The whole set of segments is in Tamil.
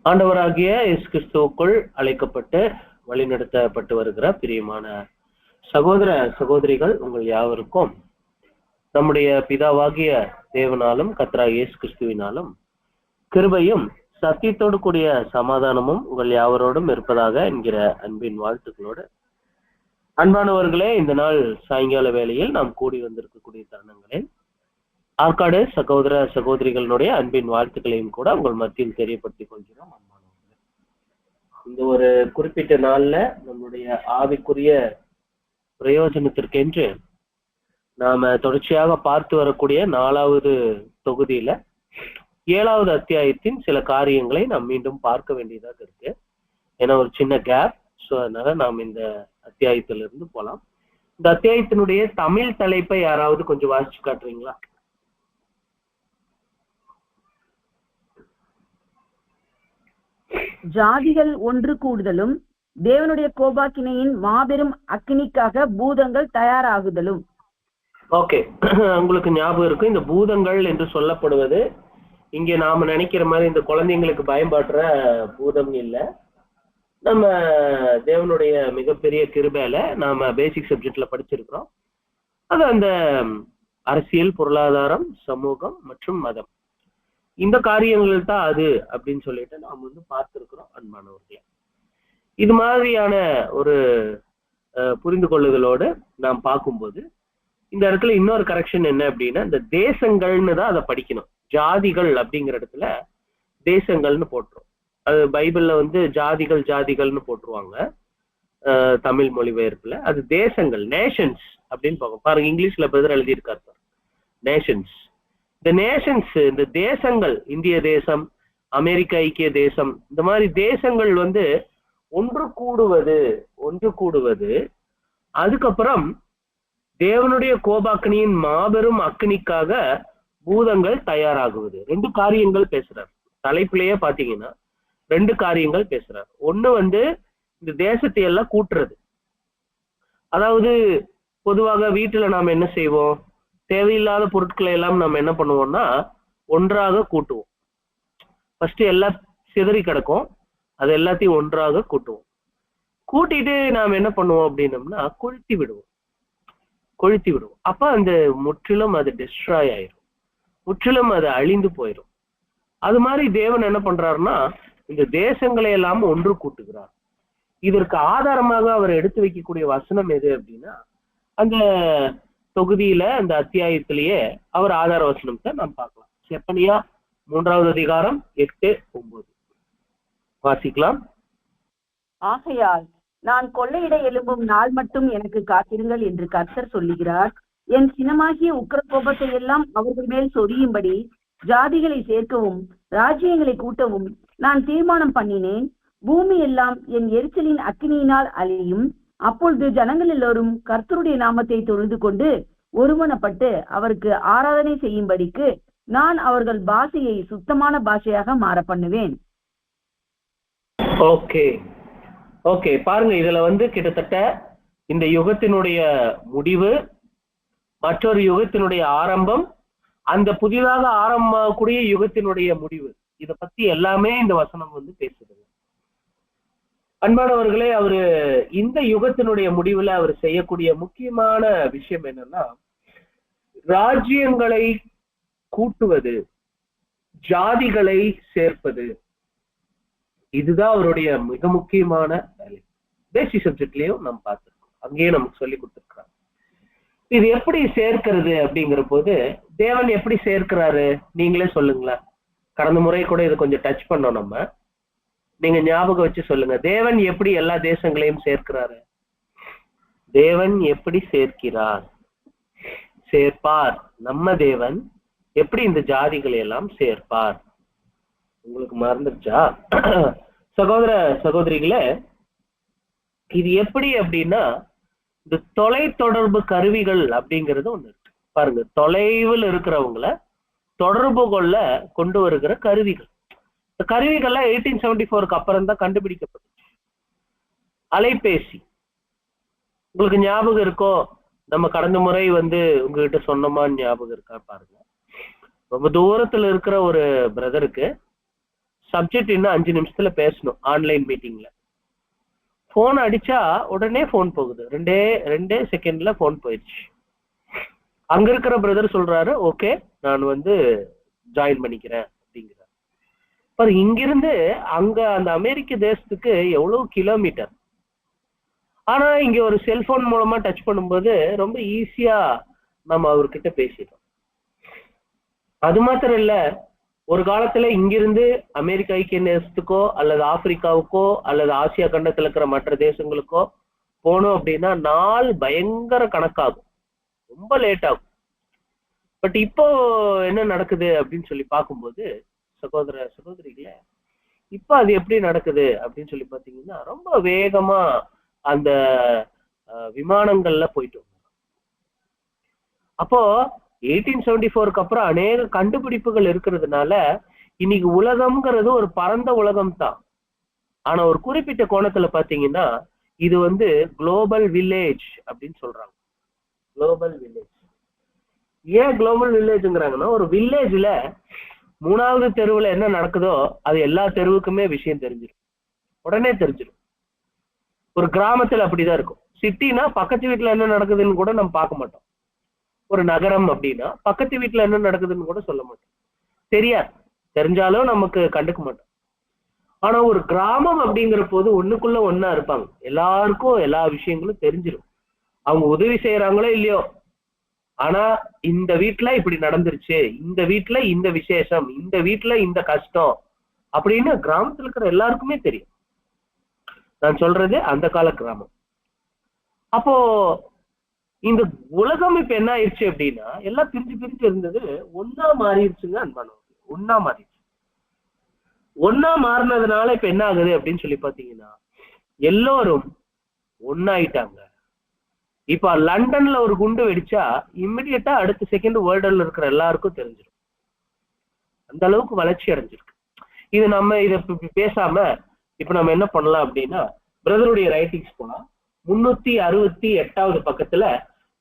ஆண்டவராகிய இயேசு கிறிஸ்துவுக்குள் அழைக்கப்பட்டு வழிநடத்தப்பட்டு வருகிற பிரியமான சகோதர சகோதரிகள் உங்கள் யாவருக்கும் நம்முடைய பிதாவாகிய தேவனாலும் கர்த்தராகிய இயேசு கிறிஸ்துவினாலும் கிருபையும் சத்தியத்தோடு கூடிய சமாதானமும் உங்கள் யாவரோடும் இருப்பதாக என்கிற அன்பின் வாழ்த்துக்களோடு, அன்பானவர்களே, இந்த நாள் சாயங்கால வேளையில் நாம் கூடி வந்திருக்கக்கூடிய தருணங்களில் ஆற்காடு சகோதர சகோதரிகளுடைய அன்பின் வாழ்த்துக்களையும் கூட உங்கள் மத்தியில் தெரியப்படுத்திக் கொள்கிறோம். அன்பானவர்களே, இந்த ஒரு குறிப்பிட்ட நாள்ல நம்முடைய ஆவிக்குரிய பிரயோஜனத்திற்கென்று நாம தொடர்ச்சியாக பார்த்து வரக்கூடிய 4வது தொகுதியில 7வது அத்தியாயத்தின் சில காரியங்களை நாம் மீண்டும் பார்க்க வேண்டியதாக இருக்கு. ஏன்னா ஒரு சின்ன கேப். ஸோ அதனால நாம் இந்த அத்தியாயத்திலிருந்து போலாம். இந்த அத்தியாயத்தினுடைய தமிழ் தலைப்பை யாராவது கொஞ்சம் வாசிச்சு காட்டுறீங்களா? ஜாதிகள் ஒன்று கூடுதலும் தேவனுடைய கோபாக்கினையின் மாபெரும் அக்கினிக்காக பூதங்கள் தயாராகுதலும். ஓகே, உங்களுக்கு ஞாபகம் இருக்கும், இந்த பூதங்கள் என்று சொல்லப்படுவது இங்க நாம நினைக்கிற மாதிரி இந்த குழந்தைங்களுக்கு பயன்படுற பூதம் இல்லை. நம்ம தேவனுடைய மிகப்பெரிய கிருபையில நாம பேசிக் சப்ஜெக்ட்ல படிச்சிருக்கிறோம். அது அந்த அரசியல், பொருளாதாரம், சமூகம் மற்றும் மதம், இந்த காரியங்கள் தான் அது அப்படின்னு சொல்லிட்டு நாம் பார்த்திருக்கிறோம். அன்பானவர்களே, இது மாதிரியான ஒரு புரிந்து கொள்ளுதலோடு நாம் பார்க்கும்போது இந்த இடத்துல இன்னொரு கரெக்ஷன் என்ன அப்படின்னா, இந்த தேசங்கள்னு தான் அதை படிக்கணும். ஜாதிகள் அப்படிங்கிற இடத்துல தேசங்கள்னு போட்டுரும். அது பைபிள்ல ஜாதிகள் ஜாதிகள்னு போட்டுருவாங்க தமிழ் மொழிபெயர்ப்புல. அது தேசங்கள், நேஷன்ஸ் அப்படின்னு பார்க்கும். பாருங்க, இங்கிலீஷ்ல பதில் எழுதியிருக்காரு நேஷன்ஸ். இந்த நேஷன்ஸ், இந்த தேசங்கள், இந்திய தேசம், அமெரிக்க ஐக்கிய தேசம், இந்த மாதிரி தேசங்கள் ஒன்று கூடுவது அதுக்கப்புறம் தேவனுடைய கோபாக்கினியின் மாபெரும் அக்கினிக்காக பூதங்கள் தயாராகுவது. 2 காரியங்கள் பேசுறார் தலைப்பிலேயே பாத்தீங்கன்னா. 2 காரியங்கள் பேசுறார். ஒண்ணு இந்த தேசத்தை எல்லாம் கூட்டுறது. அதாவது பொதுவாக வீட்டுல நாம என்ன செய்வோம், தேவையில்லாத பொருட்களை எல்லாம் நம்ம என்ன பண்ணுவோம்னா ஒன்றாக கூட்டுவோம். ஃபர்ஸ்ட் எல்லாம் சிதறி கிடக்கும், அது எல்லாத்தையும் ஒன்றாக கூட்டுவோம். கூட்டிட்டு நாம் என்ன பண்ணுவோம் அப்படின்னம்னா கொளுத்தி விடுவோம். அப்ப அந்த முற்றிலும் அது டிஸ்ட்ராய் ஆயிரும், முற்றிலும் அது அழிந்து போயிடும். அது மாதிரி தேவன் என்ன பண்றாருன்னா இந்த தேசங்களை எல்லாம் ஒன்று கூட்டுகிறார். இதற்கு ஆதாரமாக அவர் எடுத்து வைக்கக்கூடிய வசனம் எது அப்படின்னா, அந்த தொகுதியில அந்த அத்தியாயத்திலேயே அவர் ஆதார வசனத்தை நாம் பார்க்கலாம். செப்பனியா 3வது அதிகாரம் 8, 9 வாசிக்கலாம். ஆகையால் நான் கொள்ளையிட எழும்பும் நாள் மட்டும் எனக்கு காத்திருங்கள் என்று கர்த்தர் சொல்லுகிறார். என் சினமாகிய உக்கிர கோபத்தை எல்லாம் அவர்கள் மேல் சொரியும்படி ஜாதிகளை சேர்க்கவும் ராஜ்யங்களை கூட்டவும் நான் தீர்மானம் பண்ணினேன். பூமி எல்லாம் என் எரிச்சலின் அக்கினியினால் அழியும். அப்பொழுது ஜனங்கள் எல்லோரும் கர்த்தருடைய நாமத்தை தொழுது கொண்டு ஒருமனப்பட்டு அவருக்கு ஆராதனை செய்யும்படிக்கு நான் அவர்கள் பாஷையை சுத்தமான பாஷையாக மாற பண்ணுவேன். ஓகே, பாருங்க, இதுல கிட்டத்தட்ட இந்த யுகத்தினுடைய முடிவு, மற்றொரு யுகத்தினுடைய ஆரம்பம், அந்த புதிதாக ஆரம்பக்கூடிய யுகத்தினுடைய முடிவு, இத பத்தி எல்லாமே இந்த வசனம் பேசுது. அன்பானவர்களே, அவரு இந்த யுகத்தினுடைய முடிவுல அவர் செய்யக்கூடிய முக்கியமான விஷயம் என்னன்னா, ராஜ்யங்களை கூட்டுவது, ஜாதிகளை சேர்ப்பது. இதுதான் அவருடைய மிக முக்கியமான வேலை. பேசிக் சப்ஜெக்ட்லயும் நம்ம பார்த்திருக்கோம், அங்கேயே நமக்கு சொல்லி கொடுத்திருக்கிறாங்க. இது எப்படி சேர்க்கிறது அப்படிங்கிற போது தேவன் எப்படி சேர்க்கிறாரு நீங்களே சொல்லுங்களேன். கடந்த முறை கூட இதை கொஞ்சம் டச் பண்ணோம் நம்ம. நீங்க ஞாபகம் வச்சு சொல்லுங்க, தேவன் எப்படி எல்லா தேசங்களையும் சேர்க்கிறாரு? தேவன் எப்படி சேர்ப்பார்? நம்ம தேவன் எப்படி இந்த ஜாதிகளை எல்லாம் சேர்ப்பார்? உங்களுக்கு மறந்துருச்சா? சகோதர சகோதரிகளே, இது எப்படி அப்படின்னா, இந்த தொலை தொடர்பு கருவிகள் அப்படிங்கிறது ஒண்ணு இருக்கு. பாருங்க, தொலைவில் இருக்கிறவங்கள தொடர்பு கொண்டு வருகிற கருவிகள். இந்த கருவிகள்லாம் 1874க்கு அப்புறம் தான் கண்டுபிடிக்கப்பட்டுச்சு. அலைபேசி உங்களுக்கு ஞாபகம் இருக்கோ? நம்ம கடந்த முறை உங்ககிட்ட சொன்னோமான்னு ஞாபகம் இருக்கா பாருங்க. ரொம்ப தூரத்துல இருக்கிற ஒரு பிரதருக்கு சப்ஜெக்ட் இன்னும் 5 நிமிஷத்துல பேசணும் ஆன்லைன் மீட்டிங்ல. போன் அடிச்சா உடனே போன் போகுது, ரெண்டே செகண்ட்ல போன் போயிடுச்சு. அங்க இருக்கிற பிரதர் சொல்றாரு, ஓகே நான் ஜாயின் பண்ணிக்கிறேன் அப்படிங்கிறார். இங்கிருந்து அங்க அந்த அமெரிக்க தேசத்துக்கு எவ்வளவு கிலோமீட்டர், ஆனா இங்க ஒரு செல்போன் மூலமா டச் பண்ணும்போது ரொம்ப ஈஸியா நம்ம அவர்கிட்ட பேசிட்டோம். அது மாத்திரம் இல்ல, ஒரு காலத்துல இங்கிருந்து அமெரிக்க ஐக்கிய தேசத்துக்கோ அல்லது ஆப்பிரிக்காவுக்கோ அல்லது ஆசியா கண்டத்துல இருக்கிற மற்ற தேசங்களுக்கோ போனோம் அப்படின்னா நாள் பயங்கர கணக்காகும், ரொம்ப லேட் ஆகும். பட் இப்போ என்ன நடக்குது அப்படின்னு சொல்லி பார்க்கும்போது சகோதர சகோதரிகளே, இப்ப அது எப்படி நடக்குது அப்படின்னு சொல்லி பாத்தீங்கன்னா ரொம்ப வேகமா அந்த விமானங்கள்ல போயிட்டு. அப்போ 1874க்கு அப்புறம் அநேக கண்டுபிடிப்புகள் இருக்கிறதுனால இன்னைக்கு உலகம்ங்கிறது ஒரு பரந்த உலகம் தான். ஆனா ஒரு குறிப்பிட்ட கோணத்துல பாத்தீங்கன்னா இது குளோபல் வில்லேஜ் அப்படின்னு சொல்றாங்க. Global village. ஏன் குளோபல் வில்லேஜ்ங்கிறாங்கன்னா, ஒரு வில்லேஜ்ல 3வது தெருவுல என்ன நடக்குதோ அது எல்லா தெருவுக்குமே விஷயம் தெரிஞ்சிடும், உடனே தெரிஞ்சிடும். ஒரு கிராமத்துல அப்படிதான் இருக்கும். சிட்டினா பக்கத்து வீட்டுல என்ன நடக்குதுன்னு கூட நம்ம பார்க்க மாட்டோம். ஒரு நகரம் அப்படின்னா பக்கத்து வீட்டுல என்ன நடக்குதுன்னு கூட சொல்ல மாட்டோம், தெரியாது. தெரிஞ்சாலும் நமக்கு கண்டுக்க மாட்டோம். ஆனா ஒரு கிராமம் அப்படிங்கிற போது ஒண்ணுக்குள்ள ஒண்ணா இருப்பாங்க, எல்லாருக்கும் எல்லா விஷயங்களும் தெரிஞ்சிடும். அவங்க உதவி செய்யறாங்களோ இல்லையோ, ஆனா இந்த வீட்டுல இப்படி நடந்துருச்சு, இந்த வீட்டுல இந்த விசேஷம், இந்த வீட்டுல இந்த கஷ்டம் அப்படின்னு கிராமத்துல இருக்கிற எல்லாருக்குமே தெரியும். நான் சொல்றது அந்த கால கிராமம். அப்போ இந்த உலகம் இப்ப என்ன ஆயிடுச்சு அப்படின்னா எல்லாம் பிரிஞ்சு பிரிஞ்சு இருந்தது ஒன்னா மாறிடுச்சுங்க அன்பானவர்கள். ஒன்னா மாறிடுச்சு. ஒன்னா மாறினதுனால இப்ப என்ன ஆகுது அப்படின்னு சொல்லி பாத்தீங்கன்னா எல்லோரும் ஒன்னாயிட்டாங்க. இப்ப லண்டன்ல ஒரு குண்டு வெடிச்சா இம்மிடியட்டா அடுத்த செகண்ட் வேர்ல்டுல இருக்கிற எல்லாருக்கும் தெரிஞ்சிடும். அந்த அளவுக்கு வளர்ச்சி அடைஞ்சிருக்கு. இது நம்ம இத பேசாம இப்ப நம்ம என்ன பண்ணலாம் அப்படின்னா, பிரதருடைய ரைட்டிங்ஸ் போனா 368வது பக்கத்துல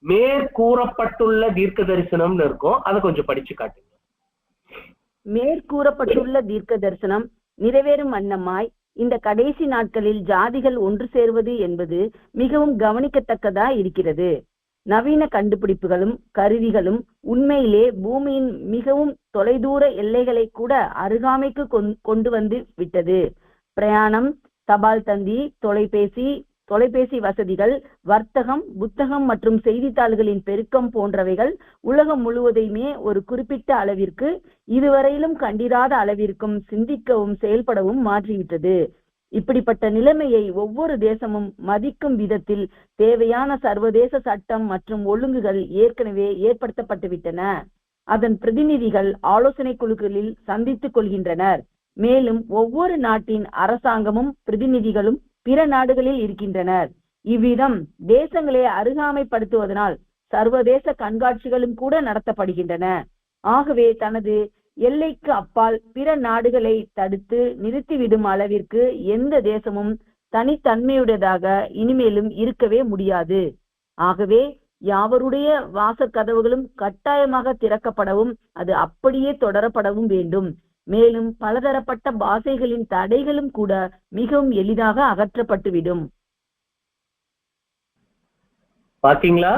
மேற்கூறப்பட்டுள்ள தீர்க்க தரிசனம்னு இருக்கும். அதை கொஞ்சம் படிச்சு காட்டுங்க. மேற்கூறப்பட்டுள்ள தீர்க்க தரிசனம் நிறைவேறும் வண்ணமாய் இந்த கடைசி நாட்களில் ஜாதிகள் ஒன்று சேர்வது என்பது மிகவும் கவனிக்கத்தக்கதா இருக்கிறது. நவீன கண்டுபிடிப்புகளும் கருவிகளும் உண்மையிலே பூமியின் மிகவும் தொலைதூர எல்லைகளை கூட அருகாமைக்கு கொண்டு வந்து விட்டது. பிரயாணம், தபால் தந்தி, தொலைபேசி வசதிகள், வர்த்தகம், புத்தகம் மற்றும் செய்தித்தாள்களின் பெருக்கம் போன்றவைகள் உலகம் முழுவதையுமே ஒரு குறிப்பிட்ட அளவிற்கு, இதுவரையிலும் கண்டிராத அளவிற்கும் சிந்திக்கவும் செயல்படவும் மாற்றிவிட்டது. இப்படிப்பட்ட நிலைமையை ஒவ்வொரு தேசமும் மதிக்கும் விதத்தில் தேவையான சர்வதேச சட்டம் மற்றும் ஒழுங்குகள் ஏற்கனவே ஏற்படுத்தப்பட்டுவிட்டன. அதன் பிரதிநிதிகள் ஆலோசனை குழுக்களில் சந்தித்துக் கொள்கின்றனர். மேலும் ஒவ்வொரு நாட்டின் அரசாங்கமும் பிரதிநிதிகளும் பிற நாடுகளில் இருக்கின்றனர். இவ்விதம் தேசங்களை அருகாமைப்படுத்துவதனால் சர்வதேச கண்காட்சிகளும் கூட நடத்தப்படுகின்றன. ஆகவே தனது எல்லைக்கு அப்பால் பிற நாடுகளை தடுத்து நிறுத்திவிடும் அளவிற்கு எந்த தேசமும் தனித்தன்மையுடையதாக இனிமேலும் இருக்கவே முடியாது. ஆகவே யாவருடைய வாசற்கதவுகளும் கட்டாயமாக திறக்கப்படவும் அது அப்படியே தொடரப்படவும் வேண்டும். மேலும் பலதரப்பட்ட பாஷைகளின் தடைகளும் கூட மிகவும் எளிதாக அகற்றப்பட்டுவிடும். பாத்தீங்களா,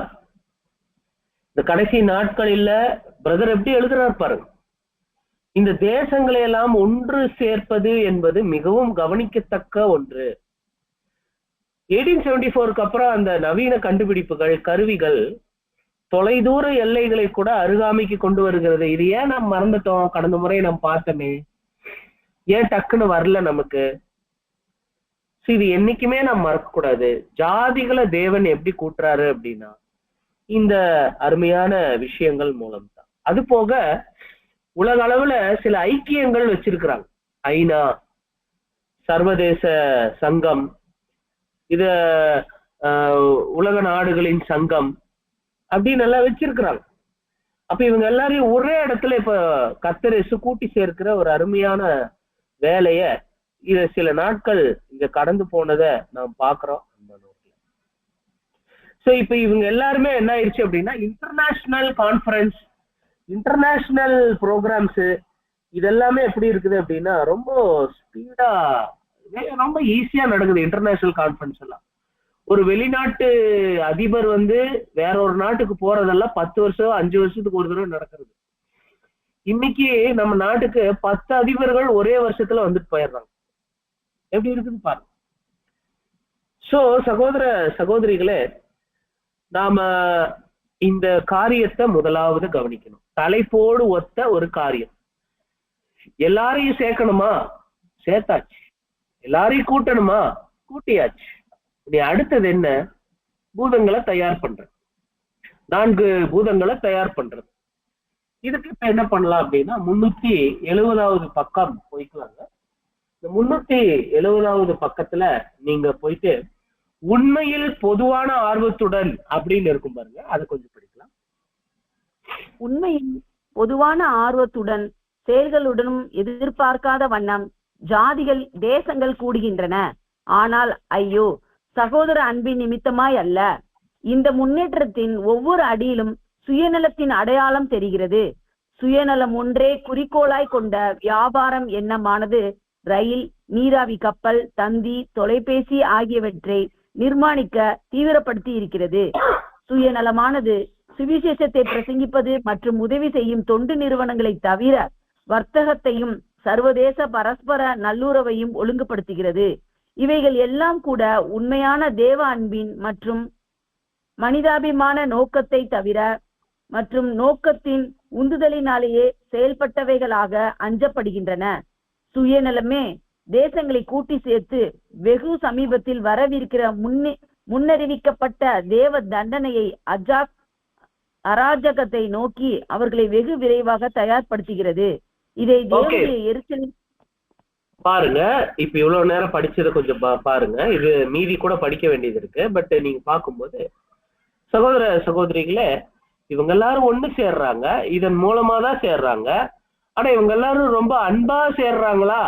இந்த கடைசி நாட்களில் பிரதர் எப்படி எழுதுறார் பாருங்க. இந்த தேசங்களை எல்லாம் ஒன்று சேர்ப்பது என்பது மிகவும் கவனிக்கத்தக்க ஒன்று. 1874க்கு அப்புறம் அந்த நவீன கண்டுபிடிப்புகள், கருவிகள் தொலைதூர எல்லைகளை கூட அருகாமைக்கு கொண்டு வருகிறது. இது ஏன் நாம் மறந்துட்டோம்? கடந்த முறை நாம் பார்த்தோமே, ஏன் டக்குன்னு வரல நமக்கு? இது என்னைக்குமே நாம் மறக்க கூடாது. ஜாதிகளை தேவன் எப்படி கூட்டுறாரு அப்படின்னா இந்த அருமையான விஷயங்கள் மூலம் தான். அது போக உலக அளவுல சில ஐக்கியங்கள் வச்சிருக்கிறாங்க. ஐநா, சர்வதேச சங்கம், இத உலக நாடுகளின் சங்கம் அப்படின்னு எல்லாம் வச்சிருக்கிறாங்க. அப்ப இவங்க எல்லாரையும் ஒரே இடத்துல இப்ப கர்த்தர் இயேசு கூட்டி சேர்க்கிற ஒரு அருமையான வேலைய இத சில நாட்கள் இங்க கடந்து போனதை நாம் பாக்குறோம். சோ இப்ப இவங்க எல்லாருமே என்ன ஆயிடுச்சு அப்படின்னா இன்டர்நேஷனல் கான்ஃபரன்ஸ், இன்டர்நேஷனல் ப்ரோக்ராம்ஸ், இதெல்லாமே எப்படி இருக்குது அப்படின்னா ரொம்ப ஸ்பீடா, ரொம்ப ஈஸியா நடக்குது. இன்டர்நேஷனல் கான்ஃபரன்ஸ் எல்லாம் ஒரு வெளிநாட்டு அதிபர் வேற ஒரு நாட்டுக்கு போறதெல்லாம் 10 வருஷம் 5 வருஷத்துக்கு ஒரு தடவை நடக்கிறது. இன்னைக்கு நம்ம நாட்டுக்கு 10 அதிபர்கள் ஒரே வருஷத்துல வந்துட்டு போயிடுறாங்க. எப்படி இருக்குது பாருங்க. சோ சகோதர சகோதரிகளே, நாம இந்த காரியத்தை முதலாவது கவனிக்கணும். தலைப்போடு ஒத்த ஒரு காரியம். எல்லாரையும் சேர்க்கணுமா? சேர்த்தாச்சு. எல்லாரையும் கூட்டணுமா? கூட்டியாச்சு. இனி அடுத்தது என்ன? பூதங்களை தயார் பண்றது. 4 பூதங்களை தயார் பண்றது. இதுக்கு இப்ப என்ன பண்ணலாம் அப்படின்னா 370வது பக்கம் போய்க்கலாங்க. இந்த 370வது பக்கத்துல நீங்க போயிட்டு உண்மையில் பொதுவான ஆர்வத்துடன் அப்படின்னு இருக்கும் பாருங்க, அதை கொஞ்சம் படிக்கலாம். உண்மையில் பொதுவான ஆர்வத்துடன் செயல்களுடனும் எதிர்பார்க்காத வண்ணம் ஜாதிகள் தேசங்கள் கூடுகின்றன. ஆனால் ஐயோ, சகோதர அன்பின் நிமித்தமாய் அல்ல. இந்த முன்னேற்றத்தின் ஒவ்வொரு அடியிலும் சுயநலத்தின் அடையாளம் தெரிகிறது. சுயநலம் ஒன்றே குறிக்கோளாய் கொண்ட வியாபாரம் எண்ணமானது ரயில், நீராவி கப்பல், தந்தி, தொலைபேசி ஆகியவற்றை நிர்மாணிக்க தீவிரப்படுத்தி இருக்கிறது. சுயநலமானது சுவிசேஷத்தை பிரசங்கிப்பது மற்றும் உதவி செய்யும் தொண்டு நிறுவனங்களை தவிர வர்த்தகத்தையும் சர்வதேச பரஸ்பர நல்லுறவையும் ஒழுங்குபடுத்துகிறது. இவைகள் எல்லாம் கூட உண்மையான தேவ அன்பின் மற்றும் மனிதாபிமான நோக்கத்தை தவிர மற்றும் நோக்கத்தின் உந்துதலினாலேயே செயல்பட்டவைகளாக அஞ்சப்படுகின்றன. சுயநலமே தேசங்களை கூட்டி சேர்த்து வெகு சமீபத்தில் வரவிருக்கிற முன்னறிவிக்கப்பட்ட தேவ தண்டனையை அராஜகத்தை நோக்கி அவர்களை வெகு விரைவாக தயார்படுத்துகிறது. இதை தேவனுடைய எரிச்சல் பாருங்க. இப்ப இவ்வளவு நேரம் படிச்சதை கொஞ்சம் பாருங்க. இது மீதி கூட படிக்க வேண்டியது இருக்கு. பட் நீங்க பார்க்கும்போது சகோதர சகோதரிகளே, இவங்க எல்லாரும் ஒண்ணு சேர்றாங்க. இதன் மூலமா தான் சேர்றாங்க. ஆனா இவங்க எல்லாரும் ரொம்ப அன்பா சேர்றாங்களா?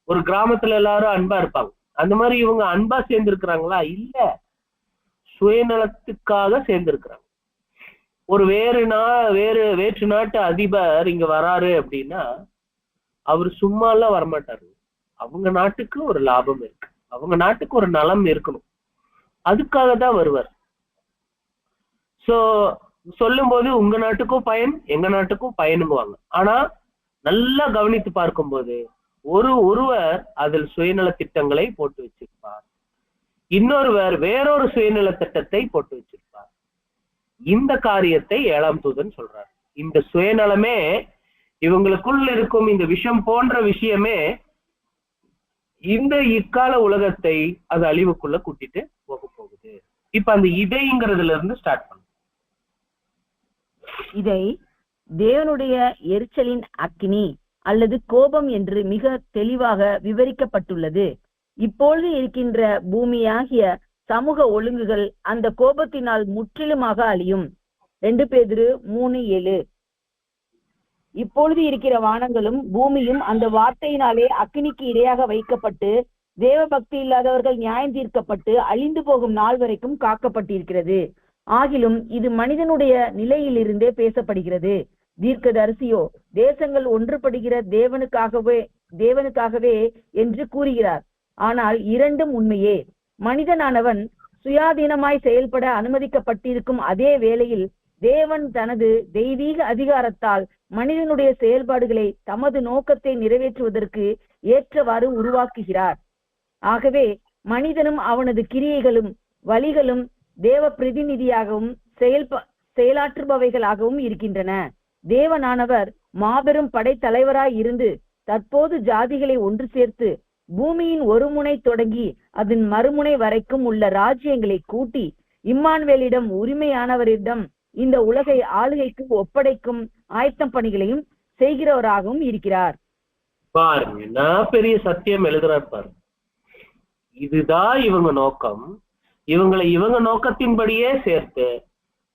ஒரு கிராமத்துல எல்லாரும் அன்பா இருப்பாங்க. அந்த மாதிரி இவங்க அன்பா சேர்ந்திருக்கிறாங்களா? இல்ல, சுயநலத்துக்காக சேர்ந்திருக்கிறாங்க. ஒரு வேற்று நாட்டு அதிபர் இங்க வராரு அப்படின்னா அவர் சும்மா எல்லாம் வரமாட்டாரு. அவங்க நாட்டுக்கு ஒரு லாபம் இருக்கு, அவங்க நாட்டுக்கு ஒரு நலம் இருக்கணும், அதுக்காக தான் வருவார். சோ சொல்லும் போது உங்க நாட்டுக்கும் பயன், எங்க நாட்டுக்கும் பயனுங்குவாங்க. ஆனா நல்லா கவனித்து பார்க்கும்போது ஒருவர் அதில் சுயநல திட்டங்களை போட்டு வச்சிருப்பார், இன்னொருவர் வேறொரு சுயநல திட்டத்தை போட்டு வச்சிருப்பார். இந்த காரியத்தை 7ஆம் தூதன் சொல்றார். இந்த சுயநலமே, இவங்களுக்குள்ள இருக்கும் இந்த விஷம் போன்ற விஷயமே இந்த இக்கால உலகத்தை அது அழிவுக்குள்ள கூட்டிட்டு போக போகுது. இப்ப அந்த இதைங்கிறதுல இருந்து ஸ்டார்ட் பண்ணும். இதை தேவனுடைய எரிச்சலின் அக்கினி அல்லது கோபம் என்று மிக தெளிவாக விவரிக்கப்பட்டுள்ளது. இப்பொழுது இருக்கின்ற பூமியாகிய சமூக ஒழுங்குகள் அந்த கோபத்தினால் முற்றிலுமாக அழியும். 2 பேதுரு 3:7. இப்பொழுது இருக்கிற வானங்களும் பூமியும் அந்த வார்த்தையினாலே அக்கினிக்கு இரையாக வைக்கப்பட்டு தேவ பக்தி இல்லாதவர்கள் நியாயம் தீர்க்கப்பட்டு அழிந்து போகும் நாள் வரைக்கும் காக்கப்பட்டிருக்கிறது. ஆகிலும் இது மனிதனுடைய நிலையிலிருந்தே பேசப்படுகிறது. தீர்க்கதரிசியோ தேசங்கள் ஒன்றுபடுகிற தேவனுக்காகவே என்று கூறுகிறார். ஆனால் இரண்டும் உண்மையே. மனிதனானவன் சுயாதீனமாய் செயல்பட அனுமதிக்கப்பட்டிருக்கும் அதே வேளையில் தேவன் தனது தெய்வீக அதிகாரத்தால் மனிதனுடைய செயல்பாடுகளை தமது நோக்கத்தை நிறைவேற்றுவதற்கு ஏற்றவாறு உருவாக்குகிறார். ஆகவே மனிதனும் அவனது கிரியைகளும் வழிகளும் தேவ பிரதிநிதியாகவும் செயலாற்றுபவைகளாகவும் இருக்கின்றன. தேவனானவர் மாபெரும் படைத்தலைவராய் இருந்து தற்போது ஜாதிகளை ஒன்று சேர்த்து பூமியின் ஒரு முனை தொடங்கி அதன் மறுமுனை வரைக்கும் உள்ள ராஜ்யங்களை கூட்டி இம்மானுவேலிடம் உரிமையானவரிடம் இந்த உலகை ஆளுகைக்கு ஒப்படைக்கும் ஆயத்தம் பணிகளையும் செய்கிறவராகவும் இருக்கிறார். பாருங்க, நான் பெரிய சத்தியம் எழுதுறார் பாருங்க. இதுதான் இவங்க நோக்கம். இவங்களை இவங்க நோக்கத்தின்படியே சேர்த்து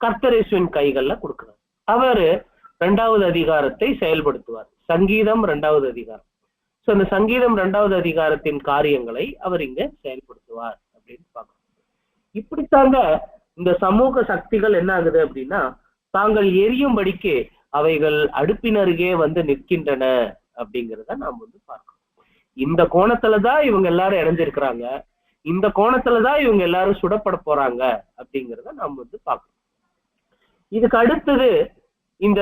கர்த்தரேசுவின் கைகள்ல கொடுக்கிறார். அவரு 2வது அதிகாரத்தை செயல்படுத்துவார். சங்கீதம் 2வது அதிகாரம். சோ இந்த சங்கீதம் 2வது அதிகாரத்தின் காரியங்களை அவர் இங்க செயல்படுத்துவார் அப்படின்னு பார்க்கணும். இப்படித்தாங்க இந்த சமூக சக்திகள் என்ன ஆகுது அப்படின்னா தாங்கள் எரியும்படிக்கு அவைகள் அடுப்பினருகே வந்து நிற்கின்றன அப்படிங்கிறத நாம் வந்து பார்க்கணும். இந்த கோணத்துலதான் இவங்க எல்லாரும் இணைஞ்சிருக்கிறாங்க, இந்த கோணத்துலதான் இவங்க எல்லாரும் சுடப்பட போறாங்க அப்படிங்கிறத நாம் வந்து பார்க்கணும். இதுக்கு அடுத்தது இந்த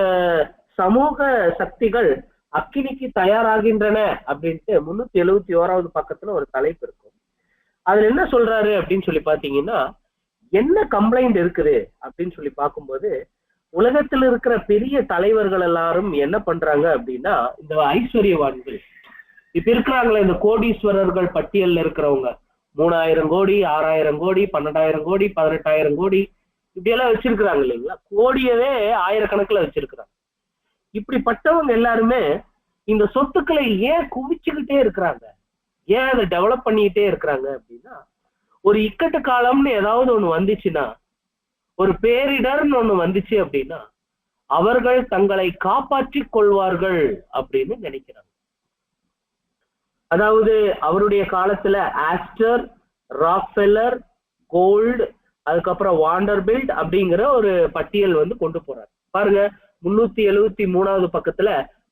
சமூக சக்திகள் அக்கினிக்கு தயாராகின்றன அப்படின்ட்டு 371வது பக்கத்துல ஒரு தலைப்பு இருக்கும். அதுல என்ன சொல்றாரு அப்படின்னு சொல்லி பாத்தீங்கன்னா, என்ன கம்ப்ளைண்ட் இருக்குது அப்படின்னு சொல்லி பார்க்கும்போது, உலகத்தில் இருக்கிற பெரிய தலைவர்கள் எல்லாரும் என்ன பண்றாங்க அப்படின்னா, இந்த ஐஸ்வர்யவான்கள் இப்ப இருக்கிறாங்களே, இந்த கோடீஸ்வரர்கள் பட்டியல்ல இருக்கிறவங்க 3000 கோடி, 6000 கோடி, 12,000 கோடி, 18,000 கோடி இப்படி எல்லாம் வச்சிருக்கிறாங்க இல்லைங்களா, கோடியவே ஆயிரக்கணக்கில் வச்சிருக்கிறாங்க. இப்படிப்பட்டவங்க எல்லாருமே இந்த சொத்துக்களை ஏன் குவிச்சுக்கிட்டே இருக்கிறாங்க, ஏன் அதை டெவலப் பண்ணிக்கிட்டே இருக்கிறாங்க அப்படின்னா, ஒரு இக்கட்டு காலம்னு ஏதாவது ஒண்ணு வந்துச்சுன்னா, ஒரு பேரிடர்னு ஒண்ணு வந்துச்சு அப்படின்னா, அவர்கள் தங்களை காப்பாற்றிக் கொள்வார்கள் அப்படின்னு நினைக்கிறாங்க. அதாவது அவருடைய காலத்துல ஆஸ்டர், ராக்ஃபெல்லர், கோல்டு, அதுக்கப்புறம் வாண்டர்பில்ட் அப்படிங்கிற ஒரு பட்டியல் வந்து கொண்டு போறாரு. பாருங்க, 373வது பக்கத்துல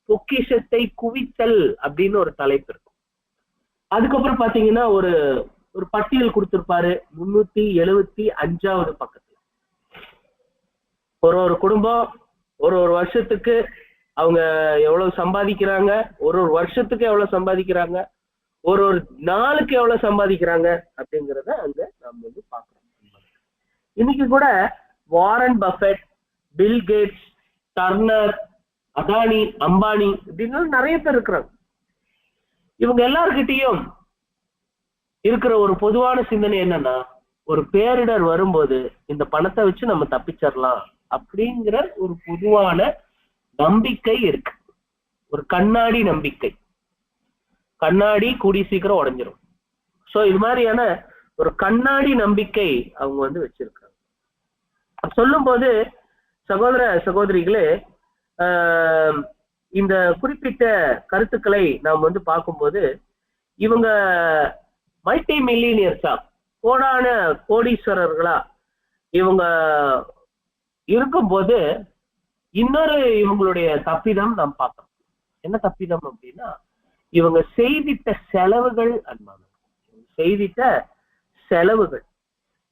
பொக்கிஷத்தை குவித்தல் அப்படின்னு ஒரு தலைப்பு இருக்கும். அதுக்கப்புறம் பாத்தீங்கன்னா ஒரு ஒரு பட்டியல் கொடுத்திருப்பாரு 375வது பக்கத்துல. ஒரு குடும்பம் ஒரு வருஷத்துக்கு அவங்க எவ்வளவு சம்பாதிக்கிறாங்க, ஒரு வருஷத்துக்கு எவ்வளவு சம்பாதிக்கிறாங்க, ஒரு நாளுக்கு எவ்வளவு சம்பாதிக்கிறாங்க அப்படிங்கிறத அங்க நம்ம வந்து பாக்குறோம். இன்னைக்கு கூட Warren Buffett, Bill Gates, Turner, Adani, Ambani இப்படின்னு நிறைய பேர் இருக்கிறாங்க. இவங்க எல்லார்கிட்டையும் இருக்கிற ஒரு பொதுவான சிந்தனை என்னன்னா, ஒரு பேரிடர் வரும்போது இந்த பணத்தை வச்சு நம்ம தப்பிச்சிடலாம் அப்படிங்கிற ஒரு பொதுவான நம்பிக்கை இருக்கு. ஒரு கண்ணாடி நம்பிக்கை. கண்ணாடி கூடி சீக்கிரம் உடைஞ்சிரும். சோ இது மாதிரியான ஒரு கண்ணாடி நம்பிக்கை அவங்க வந்து வச்சிருக்காங்க. சொல்லும் போது சகோதர சகோதரிகளே, இந்த குறிப்பிட்ட கருத்துக்களை நாம் வந்து பார்க்கும்போது, இவங்க மல்டி மில்லியனியர்ஸா, கோடான கோடீஸ்வரர்களா இவங்க இருக்கும்போது இன்னொரு இவங்களுடைய தப்பிதம் நாம் பார்க்கணும். என்ன தப்பிதம் அப்படின்னா, இவங்க செய்திட்ட செலவுகள் அன்பான செய்திட்ட செலவுகள்.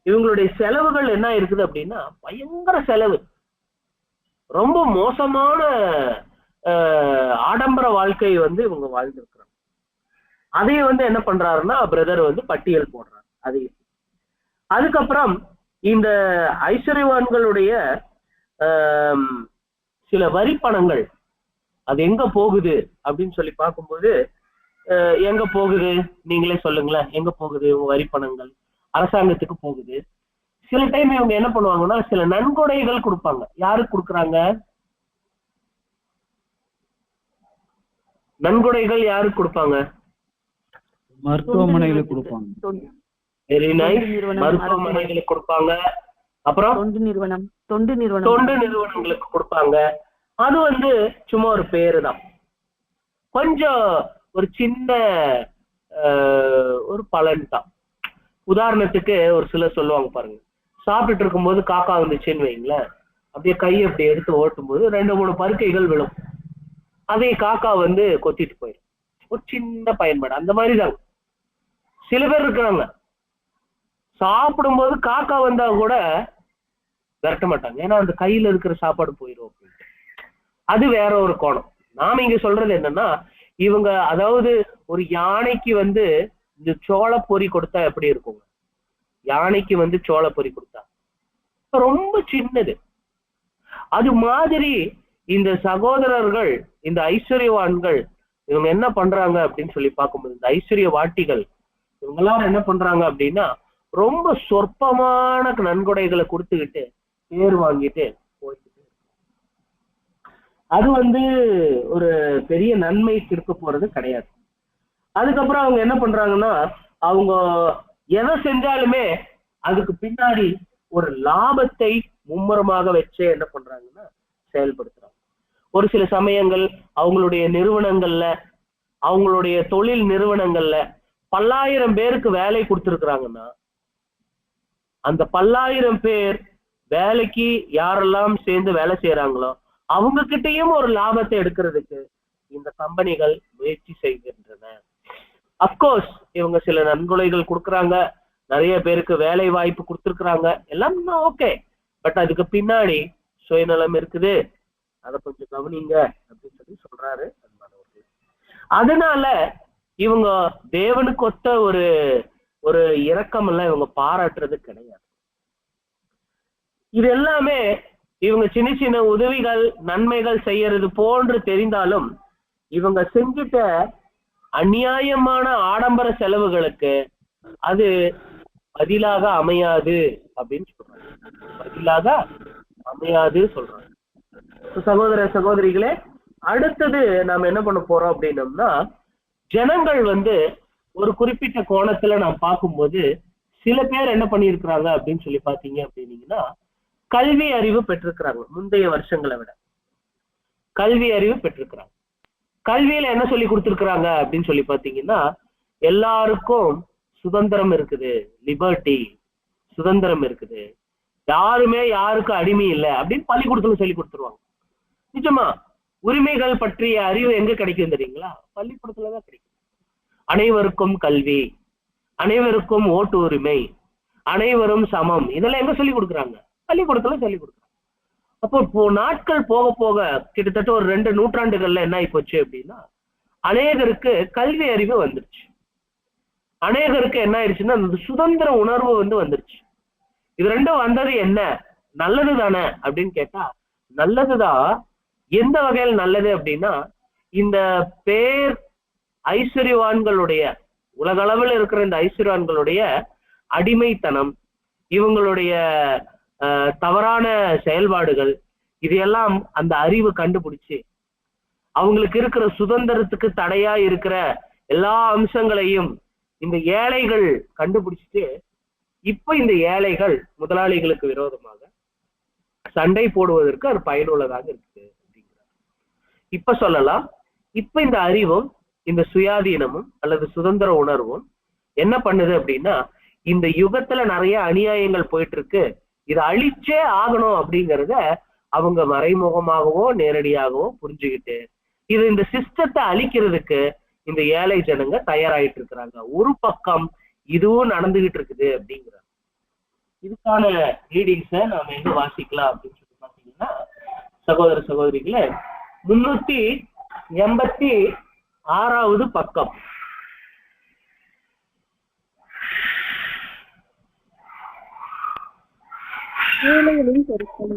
இவங்களுடைய செலவுகள் என்ன இருக்குது அப்படின்னா, பயங்கர செலவு, ரொம்ப மோசமான ஆடம்பர வாழ்க்கை வந்து இவங்க வாழ்ந்துருக்கிறாங்க. அதையும் வந்து என்ன பண்றாருன்னா பிரதர் வந்து பட்டியல் போடுறாரு அதையும். அதுக்கப்புறம் இந்த ஐஸ்வர்யவான்களுடைய சில வரி பணங்கள் அது எங்க போகுது அப்படின்னு சொல்லி பார்க்கும்போது, எங்க போகுது நீங்களே சொல்லுங்களேன், எங்க போகுது இவங்க வரி பணங்கள்? அரசாங்கத்துக்கு போகுது. சில டைம் இவங்க என்ன பண்ணுவாங்கன்னா, சில நன்கொடைகள் கொடுப்பாங்க. யாருக்கு கொடுக்குறாங்க? நன்கொடைகள் யாருக்கு கொடுப்பாங்க? மருத்துவமனைகளுக்கு கொடுப்பாங்க. Very nice. மருத்துவமனைகளுக்கு கொடுப்பாங்க. அப்புறம் தொண்டு நிறுவனங்களுக்கு கொடுப்பாங்க. அது வந்து சும்மா ஒரு பேரு தான், கொஞ்சம் ஒரு சின்ன ஒரு பலன் தான். உதாரணத்துக்கு ஒரு சிலர் சொல்லுவாங்க பாருங்க, சாப்பிட்டுட்டு இருக்கும்போது காக்கா வந்துச்சுன்னு வைங்களேன், அப்படியே கையை அப்படி எடுத்து ஓட்டும் போது 2-3 பருக்கைகள் விழும். அதே காக்கா வந்து கொத்திட்டு போயிடும். ஒரு சின்ன பயன்பாடு அந்த மாதிரி தாங்க. சில பேர் இருக்கிறாங்க, சாப்பிடும்போது காக்கா வந்தா கூட விரட்ட மாட்டாங்க, ஏன்னா அந்த கையில இருக்கிற சாப்பாடு போயிடும் அப்படின்ட்டு. அது வேற ஒரு கோணம். நாம இங்க சொல்றது என்னன்னா, இவங்க அதாவது ஒரு யானைக்கு வந்து இந்த சோள பொறி கொடுத்தா எப்படி இருக்குங்க? யானைக்கு வந்து சோள பொறி கொடுத்தா ரொம்ப சின்னது. அது மாதிரி இந்த சகோதரர்கள், இந்த ஐஸ்வர்யவான்கள் இவங்க என்ன பண்றாங்க அப்படின்னு சொல்லி பார்க்கும்போது, இந்த ஐஸ்வர்ய வாட்டிகள் இவங்க எல்லாரும் என்ன பண்றாங்க அப்படின்னா, ரொம்ப சொற்பமான நன்கொடைகளை கொடுத்துக்கிட்டு பேர் வாங்கிட்டு போயிட்டு, அது வந்து ஒரு பெரிய நன்மை இருக்க போறது கிடையாது. அதுக்கப்புறம் அவங்க என்ன பண்றாங்கன்னா, அவங்க எதை செஞ்சாலுமே அதுக்கு பின்னாடி ஒரு லாபத்தை மும்முரமாக வச்சு என்ன பண்றாங்கன்னா செயல்படுத்துறாங்க. ஒரு சில சமயங்கள் அவங்களுடைய நிறுவனங்கள்ல, அவங்களுடைய தொழில் நிறுவனங்கள்ல 10,000 பேருக்கு வேலை கொடுத்துருக்குறாங்கன்னா, அந்த 10,000 பேர் வேலைக்கு யாரெல்லாம் சேர்ந்து வேலை செய்யறாங்களோ அவங்க கிட்டையும் ஒரு லாபத்தை எடுக்கிறதுக்கு இந்த கம்பெனிகள் முயற்சி செய்கின்றன. அப்கோர்ஸ் இவங்க சில நன்கொடைகள் கொடுக்குறாங்க, நிறைய பேருக்கு வேலை வாய்ப்பு கொடுத்துருக்குறாங்க, எல்லாம் ஓகே. பட் அதுக்கு பின்னாடி சுயநலம் இருக்குது, அதை கொஞ்சம் கவனிங்க அப்படின்னு சொல்லி சொல்றாரு அன்பானவர்கள். அதனால இவங்க தேவனுக்கு ஒத்த ஒரு ஒரு இரக்கம் எல்லாம் இவங்க பாராட்டுறது கிடையாது. இது எல்லாமே இவங்க சின்ன சின்ன உதவிகள் நன்மைகள் செய்யறது போன்று தெரிந்தாலும் இவங்க செஞ்சிட்ட அநியாயமான ஆடம்பர செலவுகளுக்கு அது பதிலாக அமையாது அப்படின்னு சொல்றாங்க. பதிலாக அமையாது சொல்றாங்க. சகோதர சகோதரிகளே, அடுத்தது நாம என்ன பண்ண போறோம் அப்படின்னோம்னா, ஜனங்கள் ஒரு குறிப்பிட்ட கோணத்துல நாம் பார்க்கும்போது சில பேர் என்ன பண்ணியிருக்கிறாங்க அப்படின்னு சொல்லி பாத்தீங்க அப்படின்னீங்கன்னா, கல்வி அறிவு பெற்றிருக்கிறாங்க. முந்தைய வருஷங்களை விட கல்வி அறிவு பெற்றிருக்கிறாங்க. கல்வியில என்ன சொல்லி கொடுத்துருக்குறாங்க அப்படின்னு சொல்லி பாத்தீங்கன்னா, எல்லாருக்கும் சுதந்திரம் இருக்குது, லிபர்ட்டி, சுதந்திரம் இருக்குது, யாருமே யாருக்கும் அடிமை இல்லை அப்படின்னு பள்ளிக்கூடத்துல சொல்லி கொடுத்துருவாங்க. நிஜமா உரிமைகள் பற்றிய அறிவு எங்க கிடைக்கும் தெரியுங்களா? பள்ளிக்கூடத்துலதான் கிடைக்கும். அனைவருக்கும் கல்வி, அனைவருக்கும் ஓட்டு உரிமை, அனைவரும் சமம், இதெல்லாம் எங்க சொல்லி கொடுக்குறாங்க? பள்ளிக்கூடத்துல சொல்லி கொடுக்குறாங்க. அப்போ நாட்கள் போக போக கிட்டத்தட்ட ஒரு 2 நூற்றாண்டுகள்ல என்ன ஆகி போச்சு அப்படின்னா, அநேகருக்கு கல்வி அறிவு வந்துருச்சு. அநேகருக்கு என்ன ஆயிடுச்சுன்னா அந்த சுதந்திர உணர்வு வந்துருச்சு. இது ரெண்டும் வந்தது என்ன நல்லது தானே அப்படின்னு கேட்டா நல்லதுதான். எந்த வகையில் நல்லது அப்படின்னா, இந்த பேர் ஐஸ்வர்யவான்களுடைய, உலக அளவில் இருக்கிற இந்த ஐஸ்வர்யவான்களுடைய அடிமைத்தனம், இவங்களுடைய தவறான செயல்பாடுகள், இதையெல்லாம் அந்த அறிவு கண்டுபிடிச்சு அவங்களுக்கு இருக்கிற சுதந்திரத்துக்கு தடையா இருக்கிற எல்லா அம்சங்களையும் இந்த ஏழைகள் கண்டுபிடிச்சிட்டு, இப்ப இந்த ஏழைகள் முதலாளிகளுக்கு விரோதமாக சண்டை போடுவதற்கு அது பயனுள்ளதாக இருக்குது அப்படிங்கிறார். இப்ப சொல்லலாம், இப்ப இந்த அறிவும் இந்த சுயாதீனமும் அல்லது சுதந்திர உணர்வும் என்ன பண்ணுது அப்படின்னா, இந்த யுகத்துல நிறைய அநியாயங்கள் போயிட்டு இருக்கு, இதை அழிச்சே ஆகணும் அப்படிங்கிறத அவங்க மறைமுகமாகவோ நேரடியாகவோ புரிஞ்சுக்கிட்டு இது இந்த சிஸ்டத்தை அழிக்கிறதுக்கு இந்த ஏழை ஜனங்க தயாராயிட்டு இருக்கிறாங்க. ஒரு பக்கம் இதுவும் நடந்துகிட்டு இருக்குது அப்படிங்கிறாங்க. இதுக்கான ரீடிங்ஸை நாம எங்க வாசிக்கலாம் அப்படின்னு சொல்லி பாத்தீங்கன்னா, சகோதர சகோதரிகளே, 386வது பக்கம். ஏழைகளின் பெருக்கம்.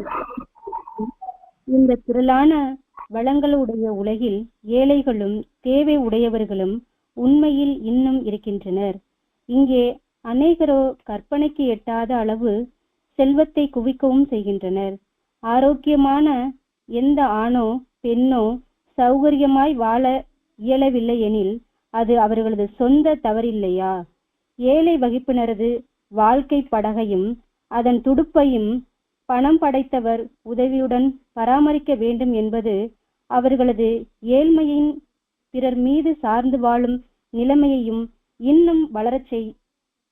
இந்த திரளான வளங்களுடைய உலகில் ஏழைகளும் தேவை உடையவர்களும் உண்மையில் இன்னும் இருக்கின்றனர். இங்கே அநேகரோ கற்பனைக்கு எட்டாத அளவு செல்வத்தை குவிக்கவும் செய்கின்றனர். ஆரோக்கியமான எந்த ஆணோ பெண்ணோ சௌகரியமாய் வாழ இயலவில்லை எனில் அது அவர்களது சொந்த தவறில்லையா? ஏழை வகுப்பினரது வாழ்க்கை படகையும் அதன் துடுப்பையும் பணம் படைத்தவர் உதவியுடன் பராமரிக்க வேண்டும் என்பது அவர்களது ஏழ்மையின் பிறர் மீது சார்ந்து வாழும் நிலைமையையும் இன்னும் வளரச்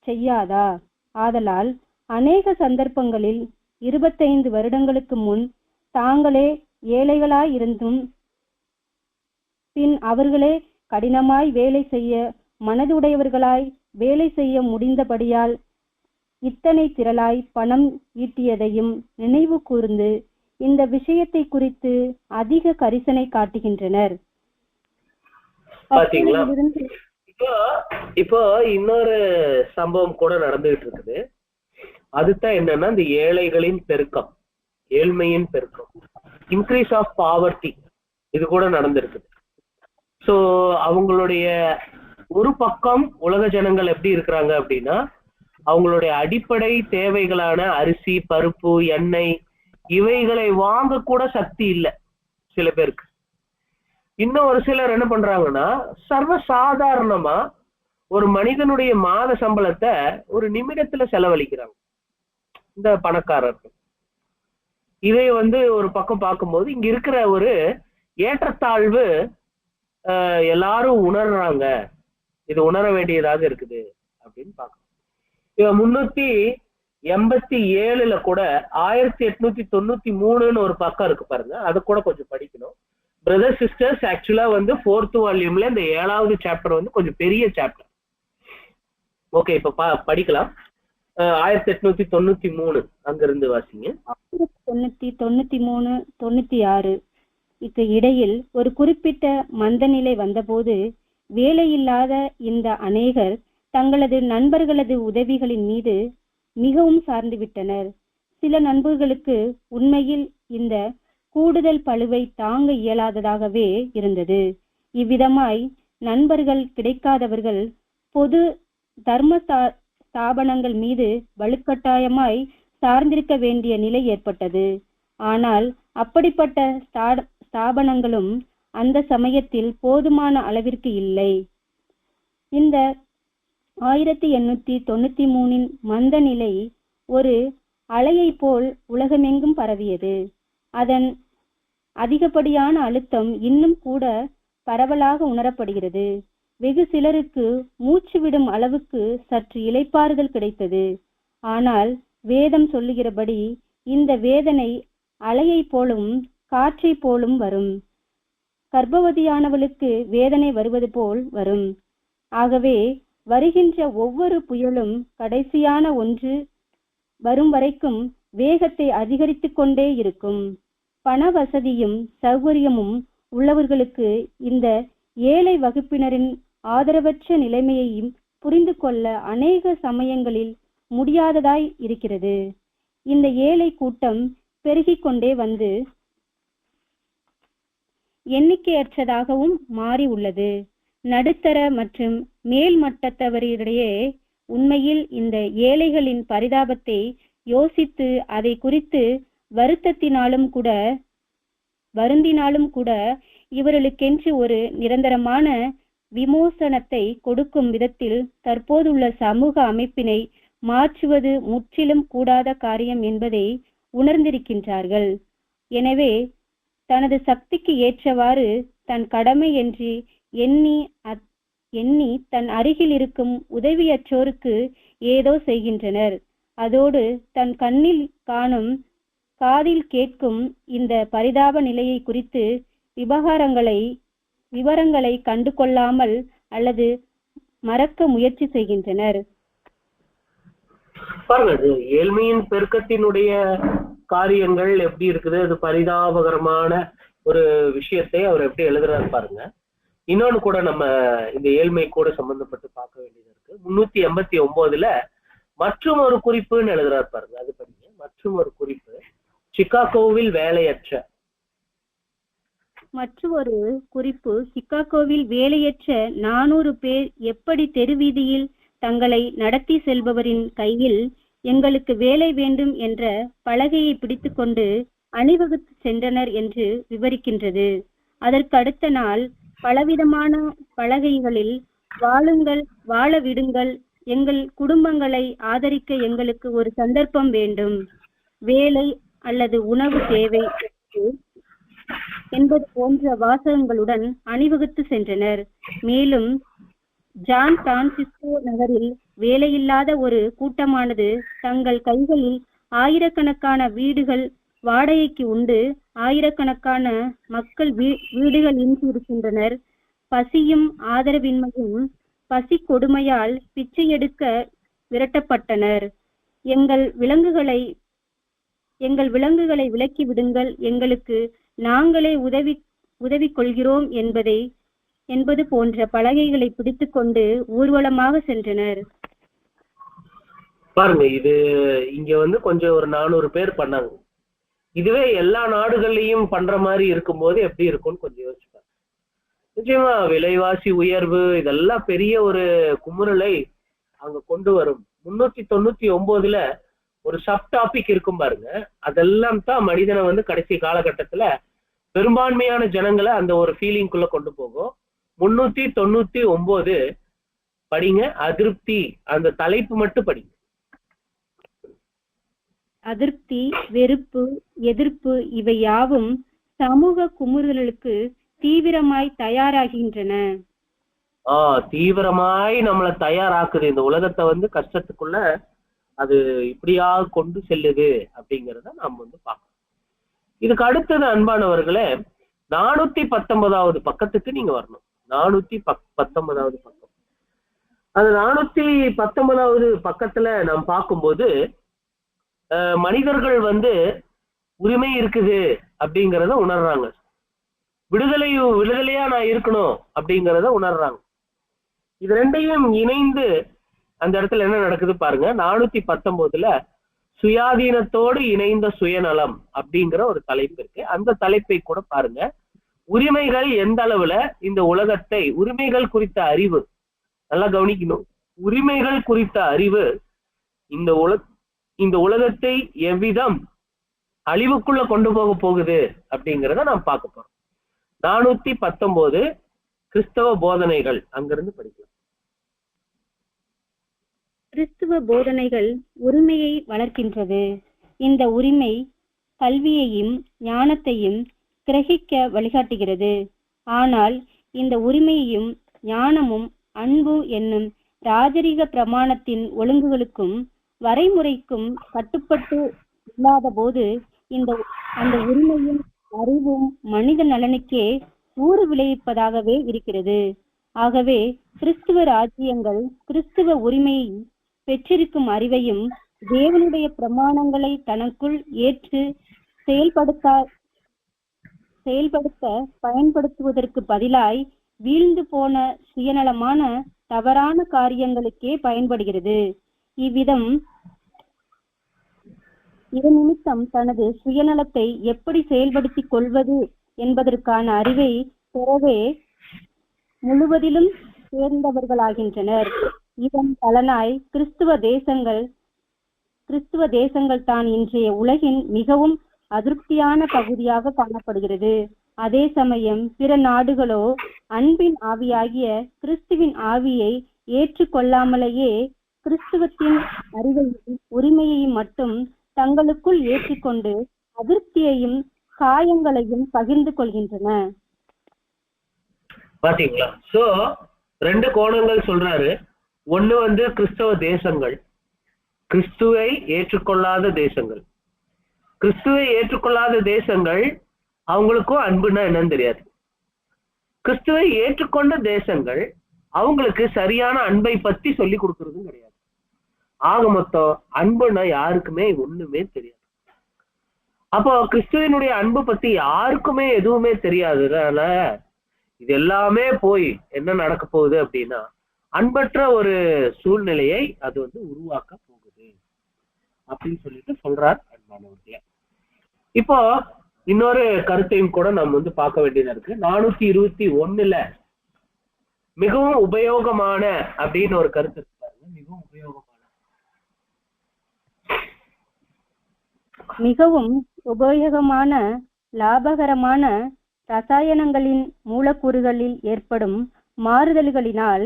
செய்யாதா? ஆதலால் அநேக சந்தர்ப்பங்களில் 25 வருடங்களுக்கு முன் தாங்களே ஏழைகளாயிருந்தும் பின் அவர்களே கடினமாய் வேலை செய்ய மனதுடையவர்களாய் வேலை செய்ய முடிந்தபடியால் இத்தனை திரளாய் பணம் ஈட்டியதையும் நினைவு கூர்ந்து இந்த விஷயத்தை குறித்து அதிக கரிசனை காட்டுகின்றனர். இப்போ இன்னொரு சம்பவம் கூட நடந்துகிட்டு இருக்குது. அதுதான் என்னன்னா, இந்த ஏழைகளின் பெருக்கம், ஏழ்மையின் பெருக்கம், இன்க்ரீஸ் ஆஃப் பாவர்ட்டி, இது கூட நடந்திருக்குது. சோ அவங்களுடைய ஒரு பக்கம் உலக ஜனங்கள் எப்படி இருக்கிறாங்க அப்படின்னா, அவங்களுடைய அடிப்படை தேவைகளான அரிசி, பருப்பு, எண்ணெய் இவைகளை வாங்க கூட சக்தி இல்லை சில பேருக்கு. இன்னும் ஒரு சிலர் என்ன பண்றாங்கன்னா, சர்வ சாதாரணமா ஒரு மனிதனுடைய மாத சம்பளத்தை ஒரு நிமிடத்துல செலவழிக்கிறாங்க இந்த பணக்காரர்கள். இதை ஒரு பக்கம் பார்க்கும்போது இங்க இருக்கிற ஒரு ஏற்றத்தாழ்வு எல்லாரும் உணர்றாங்க, இது உணர வேண்டியதாக இருக்குது அப்படின்னு பார்க்கணும். 387 கூட 1893 ஒரு பக்கம் இருக்கு பாருங்க, அது கூட கொஞ்சம் படிக்கணும். பிரதர் சிஸ்டர்ஸ் ஆக்சுவலா வந்து 4th வால்யூம்ல இந்த 7வது சாப்டர் வந்து கொஞ்சம் பெரிய சாப்டர். ஓகே, இப்ப படிக்கலாம். 1893 அங்கிருந்து வாசிங்க. 1893, 96 இடையில் ஒரு குறிப்பிட்ட மந்த நிலை வந்தபோது வேலையில்லாத இந்த அநேகர் தங்களது நண்பர்களது உதவிகளின் மீது மிகவும் சார்ந்து விட்டனர். சில நண்பர்களுக்கு உண்மையில் இந்த கூடுதல் பளுவை தாங்க இயலாததாகவே இருந்தது. இவ்விதமாய் நண்பர்கள் கிடைக்காதவர்கள் பொது தர்ம ஸ்தாபனங்கள் மீது வலுக்கட்டாயமாய் சார்ந்திருக்க வேண்டிய நிலை ஏற்பட்டது. ஆனால் அப்படிப்பட்ட ஸ்தாபனங்களும் அந்த சமயத்தில் போதுமான அளவிற்கு இல்லை. இந்த 1893 மந்த நிலை ஒரு அலையை போல் உலகமெங்கும் பரவியது. அதன் அதிகப்படியான அழுத்தம் இன்னும் கூட பரவலாக உணரப்படுகிறது. வெகு சிலருக்கு மூச்சு விடும் அளவுக்கு சற்று இளைப்பாறுதல் கிடைத்தது. ஆனால் வேதம் சொல்லுகிறபடி இந்த வேதனை அலையை போலும் காற்றை போலும் வரும். கர்ப்பவதியானவளுக்கு வேதனை வருவது போல் வரும். ஆகவே வருகின்ற ஒவ்வொரு புயலும் கடைசியான ஒன்று வரும் வரைக்கும் வேகத்தை அதிகரித்து கொண்டே இருக்கும். பண வசதியும் சௌகரியமும் உள்ளவர்களுக்கு இந்த ஏழை வகுப்பினரின் ஆதரவற்ற நிலைமையையும் புரிந்து கொள்ள அநேக சமயங்களில் முடியாததாய் இருக்கிறது. இந்த ஏழை கூட்டம் பெருகிக் கொண்டே வந்து எண்ணிக்கையற்றதாகவும் மாறி உள்ளது. நடுத்தர மற்றும் மேல் மட்டத்தவரிடையே உண்மையில் இந்த ஏழைகளின் பரிதாபத்தை யோசித்து அதை குறித்து வருந்தினாலும் கூட இவர்களுக்கென்று ஒரு நிரந்தரமான விமோசனத்தை கொடுக்கும் விதத்தில் தற்போதுள்ள சமூக அமைப்பினை மாற்றுவது முற்றிலும் கூடாத காரியம் என்பதை உணர்ந்திருக்கின்றார்கள். எனவே தனது சக்திக்கு ஏற்றவாறு தன் கடமை என்று எண்ணி தன் அருகில் இருக்கும் உதவியற்றோருக்கு ஏதோ செய்கின்றனர். அதோடு தன் கண்ணில் காணும் காதில் கேட்கும் இந்த பரிதாப நிலையை குறித்து விவரங்களை கண்டு கொள்ளாமல் அல்லது மறக்க முயற்சி செய்கின்றனர். பாருங்க, ஏழ்மையின் பெருக்கத்தினுடைய காரியங்கள் எப்படி இருக்குது, அது பரிதாபகரமான ஒரு விஷயத்தை அவர் எப்படி எழுதுறாரு பாருங்க. இன்னொன்னு கூட நம்ம இந்த ஏழ்மை கூட சம்பந்தப்பட்டு பார்க்க வேண்டியது இருக்கு. 389ல மற்றும் ஒரு குறிப்புன்னு எழுதுறாரு பாருங்க, அது படிங்க. மற்றும் ஒரு குறிப்பு, சிகாகோவில் வேலையற்ற. மற்றொரு குறிப்பு, சிகாகோவில் வேலையற்ற 400 பேர் எப்படி தெருவீதியில் தங்களை நடத்தி செல்பவரின் கையில் எங்களுக்கு வேலை வேண்டும் என்ற பலகையை பிடித்து கொண்டு அணிவகுத்து சென்றனர் என்று விவரிக்கின்றது. அதற்கு அடுத்த நாள் பலவிதமான பலகைகளில் வாழ விடுங்கள், எங்கள் குடும்பங்களை ஆதரிக்க எங்களுக்கு ஒரு சந்தர்ப்பம் வேண்டும், வேலை அல்லது உணவு தேவை என்பது போன்ற வாசகங்களுடன் அணிவகுத்து சென்றனர். மேலும் ஜான் பிரான்சிஸ்கோ நகரில் வேலையில்லாத ஒரு கூட்டமானது தங்கள் கைகளில் ஆயிரக்கணக்கான வீடுகள் வாடகைக்கு உண்டு, ஆயிரக்கணக்கான மக்கள் வீடுகள் இன்றி இருக்கின்றனர். பசியும் ஆதரவின்மையும் பசி கொடுமையால் பிச்சை எடுக்க விரட்டப்பட்டனர். எங்கள் விலங்குகளை விலக்கி விடுங்கள், எங்களுக்கு நாங்களே உதவி கொள்கிறோம் என்பது போன்ற பலகைகளை பிடித்து கொண்டு ஊர்வலமாக சென்றனர். பாருங்க, இது இங்க வந்து கொஞ்சம் ஒரு 400 பேர் பண்ணாங்க. இதுவே எல்லா நாடுகள்லயும் பண்ற மாதிரி இருக்கும்போது எப்படி இருக்கும்னு கொஞ்சம் யோசிப்பாங்க. நிச்சயமா விலைவாசி உயர்வு இதெல்லாம் பெரிய ஒரு குமுறலை அங்க கொண்டு வரும். 399ல ஒரு சப் டாபிக் இருக்கும் பாருங்க, அதெல்லாம் தான் மனிதனை வந்து கடைசி காலகட்டத்துல பெரும்பான்மையான ஜனங்களை அந்த ஒரு ஃபீலிங்குள்ள கொண்டு போகும். 399 படிங்க, அதிருப்தி, அந்த தலைப்பு மட்டும் படிங்க. அதிருப்தி, வெறுப்பு, எதிர்ப்பு இவை யாவும் சமூக குமுறலுக்கு தீவிரமாய் தயாராகின்றன. தீவிரமாய் நம்மளை தயாராக்குது. இந்த உலகத்தை வந்து கஷ்டத்துக்குள்ள அது இப்படியா கொண்டு செல்லுது அப்படிங்கிறத நாம் வந்து பார்க்கணும். இதுக்கு அடுத்தது அன்பானவர்களே, 419வது பக்கத்துக்கு நீங்க வரணும். 419வது பக்கம். அது 419வது பக்கத்துல நாம் பார்க்கும்போது மனிதர்கள் உரிமை இருக்குது அப்படிங்கிறத உணர்றாங்க. விடுதலையா நான் இருக்கணும் அப்படிங்கிறத உணர்றாங்க. இது ரெண்டையும் இணைந்து அந்த இடத்துல என்ன நடக்குது பாருங்க. 419ல சுயாதீனத்தோடு இணைந்த சுயநலம் அப்படிங்கிற ஒரு தலைப்பு இருக்கு. அந்த தலைப்பை கூட பாருங்க. உரிமைகள் எந்த அளவுல இந்த உலகத்தை, உரிமைகள் குறித்த அறிவு நல்லா கவனிக்கணும். உரிமைகள் குறித்த அறிவு இந்த உலகத்தை எவ்விதம் அழிவுக்குள்ள கொண்டு போகுது அப்படிங்கிறத நாம் பார்க்க போறோம். 419 கிறிஸ்தவ போதனைகள், அங்கிருந்து படிக்கலாம். கிறிஸ்துவ போதனைகள் உரிமையை வளர்க்கின்றது. இந்த உரிமை கல்வியையும் ஞானத்தையும் கிரகிக்க வழிகாட்டுகிறது. ஆனால் இந்த உரிமையும் ஞானமும் அன்பு என்னும் ராஜரீக பிரமாணத்தின் ஒழுங்குகளுக்கும் வரைமுறைக்கும் கட்டுப்பட்டு இல்லாத போது அந்த உரிமையும் அறிவும் மனித நலனுக்கே ஊறு விளைவிப்பதாகவே இருக்கிறது. ஆகவே கிறிஸ்துவ ராஜ்யங்கள் கிறிஸ்துவ உரிமையை பெற்றிருக்கும் அறிவையும் தேவனுடைய பிரமாணங்களை தனக்குள் ஏற்று செயல்படுத்த பயன்படுத்துவதற்கு பதிலாய் வீழ்ந்து போன சுயநலமான தவறான காரியங்களுக்கே பயன்படுகிறது. இதன் நிமித்தம் தனது சுயநலத்தை எப்படி செயல்படுத்திக் கொள்வது என்பதற்கான அறிவை பெறவே முழுவதிலும் சேர்ந்தவர்களாகின்றனர். இதன் பலனாய் கிறிஸ்துவ தேசங்கள் தான் இன்றைய உலகின் மிகவும் அதிருப்தியான பகுதியாக காணப்படுகிறது. அதே சமயம் பிற நாடுகளோ அன்பின் ஆவியாகிய கிறிஸ்துவின் ஆவியை ஏற்றுக்கொள்ளாமலேயே கிறிஸ்துவத்தின் அறிவையும் உரிமையையும் மட்டும் தங்களுக்குள் ஏற்றுக்கொண்டு அதிருப்தியையும் காயங்களையும் பகிர்ந்து கொள்கின்றன. பாத்தீங்களா? சோ 2 கோணங்கள் சொல்றாரு. ஒண்ணு கிறிஸ்தவ தேசங்கள், கிறிஸ்துவை ஏற்றுக்கொள்ளாத தேசங்கள். கிறிஸ்துவை ஏற்றுக்கொள்ளாத தேசங்கள் அவங்களுக்கும் அன்புன்னா என்னன்னு தெரியாது. கிறிஸ்துவை ஏற்றுக்கொண்ட தேசங்கள் அவங்களுக்கு சரியான அன்பை பத்தி சொல்லி கொடுக்கறதும் கிடையாது. ஆக மொத்தம் அன்புன்னா யாருக்குமே ஒண்ணுமே தெரியாது. அப்போ கிறிஸ்துவனுடைய அன்பு பத்தி யாருக்குமே எதுவுமே தெரியாதுனால இது எல்லாமே போய் என்ன நடக்க போகுது அப்படின்னா அன்பற்ற ஒரு சூழ்நிலையை அது உருவாக்க போகுது அப்படின்னு சொல்லிட்டு சொல்றார் அன்பானவர்களே. இப்போ இன்னொரு கருத்தையும் கூட நம்ம பார்க்க வேண்டியதா இருக்கு. 421ல மிகவும் உபயோகமான அப்படின்னு ஒரு கருத்து இருக்காங்க. மிகவும் உபயோகமான லாபகரமான ரசாயனங்களின் மூலக்கூறுகளில் ஏற்படும் மாறுதல்களினால்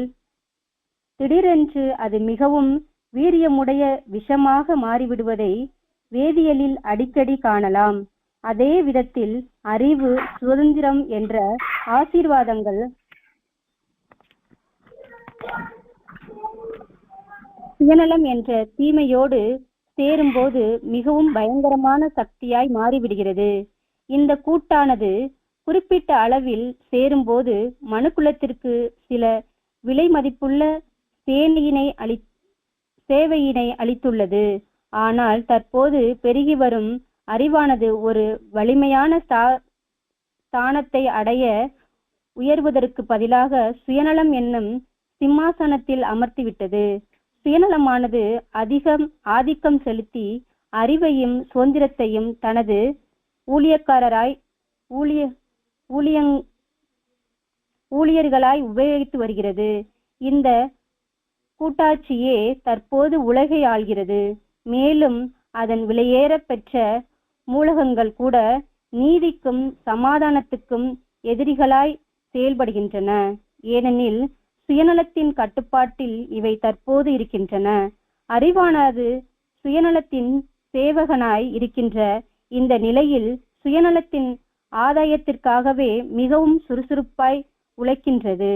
திடீரென்று அது மிகவும் வீரியமுடைய விஷமாக மாறிவிடுவதை வேதியியலில் அடிக்கடி காணலாம். அதே விதத்தில் அறிவு, சுதந்திரம் என்ற ஆசீர்வாதங்கள் சுயநலம் என்ற தீமையோடு சேரும்போது மிகவும் பயங்கரமான சக்தியாய் மாறிவிடுகிறது. இந்த கூட்டானது குறிப்பிட்ட அளவில் சேரும்போது மனுக்குலத்திற்கு சில விலை மதிப்புள்ள சேவையினை அளித்துள்ளது. ஆனால் தற்போது பெருகி வரும் அறிவானது ஒரு வலிமையான ஸ்தானத்தை அடைய உயர்வதற்கு பதிலாக சுயநலம் என்னும் சிம்மாசனத்தில் அமர்த்திவிட்டது. சுயநலமானது ஆதிக்கம் செலுத்தி அறிவையும் சுதந்திரத்தையும் தனது ஊழியர்களாய் உபயோகித்து வருகிறது. இந்த கூட்டாட்சியே தற்போது உலகை ஆள்கிறது. மேலும் அதன் விலையேற பெற்ற மூலகங்கள் கூட நீதிக்கும் சமாதானத்துக்கும் எதிரிகளாய் செயல்படுகின்றன. ஏனெனில் சுயநலத்தின் கட்டுப்பாட்டில் இவை தற்போது இருக்கின்றன. அறிவானது சுயநலத்தின் சேவகனாய் இருக்கின்ற இந்த நிலையில் சுயநலத்தின் ஆதாயத்திற்காகவே மிகவும் சுறுசுறுப்பாய் உழைக்கின்றது.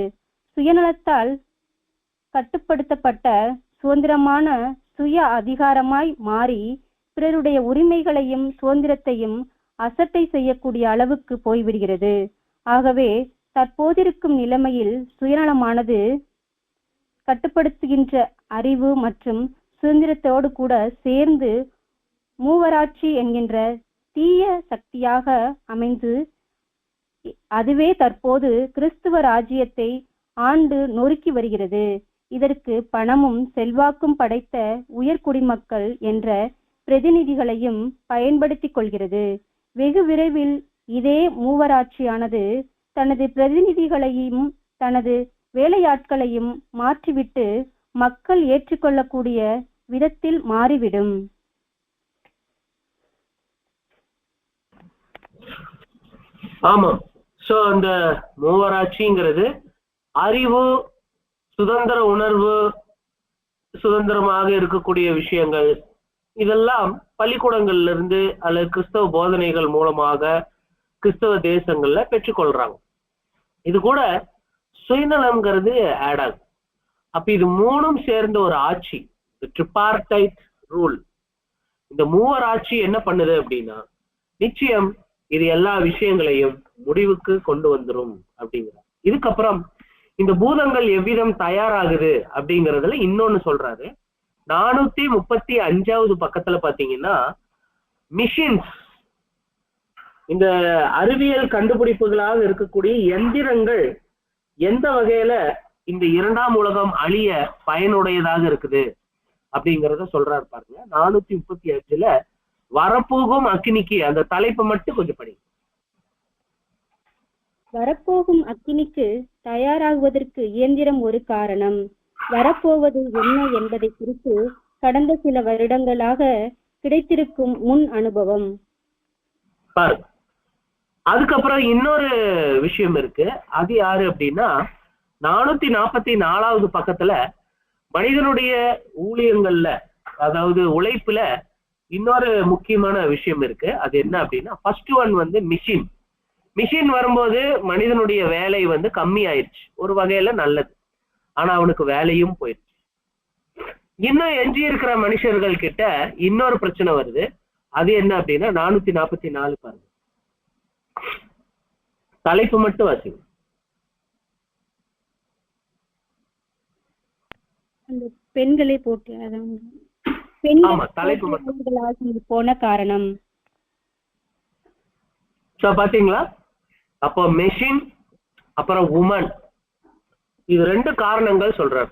சுயநலத்தால் கட்டுப்படுத்தப்பட்ட சுதந்திரமான சுய அதிகாரமாய் மாறி பிறருடைய உரிமைகளையும் சுதந்திரத்தையும் அசட்டை செய்யக்கூடிய அளவுக்கு போய்விடுகிறது. ஆகவே தற்போதிருக்கும் நிலைமையில் சுயநலமானது கட்டுப்படுத்துகின்ற அறிவு மற்றும் சுதந்திரத்தோடு கூட சேர்ந்து மூவராட்சி என்கின்ற தீய சக்தியாக அமைந்து அதுவே தற்போது கிறிஸ்துவ ராஜ்யத்தை ஆண்டு நொறுக்கி வருகிறது. இதற்கு பணமும் செல்வாக்கும் படைத்த உயர்குடிமக்கள் என்ற பிரதிநிதிகளையும் பயன்படுத்திக் கொள்கிறது. வெகு விரைவில் இதே மூவராட்சியானது தனது பிரதிநிதிகளையும் தனது வேலையாட்களையும் மாற்றிவிட்டு மக்கள் ஏற்றுக்கொள்ளக்கூடிய விதத்தில் மாறிவிடும். ஆமா. சோ அந்த மூவராட்சிங்கிறது அறிவு, சுதந்திர உணர்வு, சுதந்திரமாக இருக்கக்கூடிய விஷயங்கள் இதெல்லாம் பள்ளிக்கூடங்கள்ல இருந்து அல்லது கிறிஸ்தவ போதனைகள் மூலமாக கிறிஸ்தவ தேசங்கள்ல பெற்றுக்கொள்றாங்க. இது கூட சுயநலம்ங்கிறது ஆட் ஆகும். அப்ப இது மூணும் சேர்ந்த ஒரு ஆட்சி, ட்ரிபார்டைட் ரூல். இந்த மூவர் ஆட்சி என்ன பண்ணுது அப்படின்னா நிச்சயம் இது எல்லா விஷயங்களையும் முடிவுக்கு கொண்டு வந்துரும் அப்படிங்கிறார். இதுக்கப்புறம் இந்த பூதங்கள் எவ்விதம் தயாராகுது அப்படிங்கறதுல இன்னொன்னு சொல்றாரு. 435வது பக்கத்துல பாத்தீங்கன்னா மிஷின்ஸ், இந்த அறிவியல் கண்டுபிடிப்புகளாக இருக்கக்கூடிய எந்திரங்கள் எந்த வகையில இந்த இரண்டாம் உலகம் அழிய பயனுடையதாக இருக்குது அப்படிங்கறத சொல்றாரு பாருங்க. 435ல வரப்போகும் அக்கினிக்கு அந்த தலைப்பை மட்டும் கொஞ்சம் படி. வரப்போகும் அக்கினிக்கு தயாராகுவதற்கு இயந்திரம் ஒரு காரணம். வரப்போவது என்ன என்பதை குறித்து கடந்த சில வருடங்களாக கிடைத்திருக்கும் முன் அனுபவம் பாருங்க. அதுக்கப்புறம் இன்னொரு விஷயம் இருக்கு. அது யாரு அப்படின்னா 444வது பக்கத்துல மனிதனுடைய ஊழியங்கள்ல, அதாவது உழைப்புல இன்னொரு முக்கியமான விஷயம் இருக்கு. அது என்ன அப்படின்னா ஃபர்ஸ்ட் ஒன் வந்து மிஷின். மிஷின் வரும்போது மனிதனுடைய வேலை வந்து கம்மி ஆயிடுச்சு. ஒரு வகையில நல்லது, ஆனா அவனுக்கு வேலையும் போயிடுச்சு. இன்னும் எஞ்சி இருக்கிற மனுஷர்கள் கிட்ட இன்னொரு பிரச்சனை வருது. அது என்ன அப்படின்னா 444 பாருங்க, தலைப்பு மட்டும் வாசிங்க. அந்த பெண்களை போட்டு போன காரணம் பாத்தீங்களா? அப்போ மெஷின் அப்புறம் உமன், இது ரெண்டு காரணங்கள் சொல்றாரு.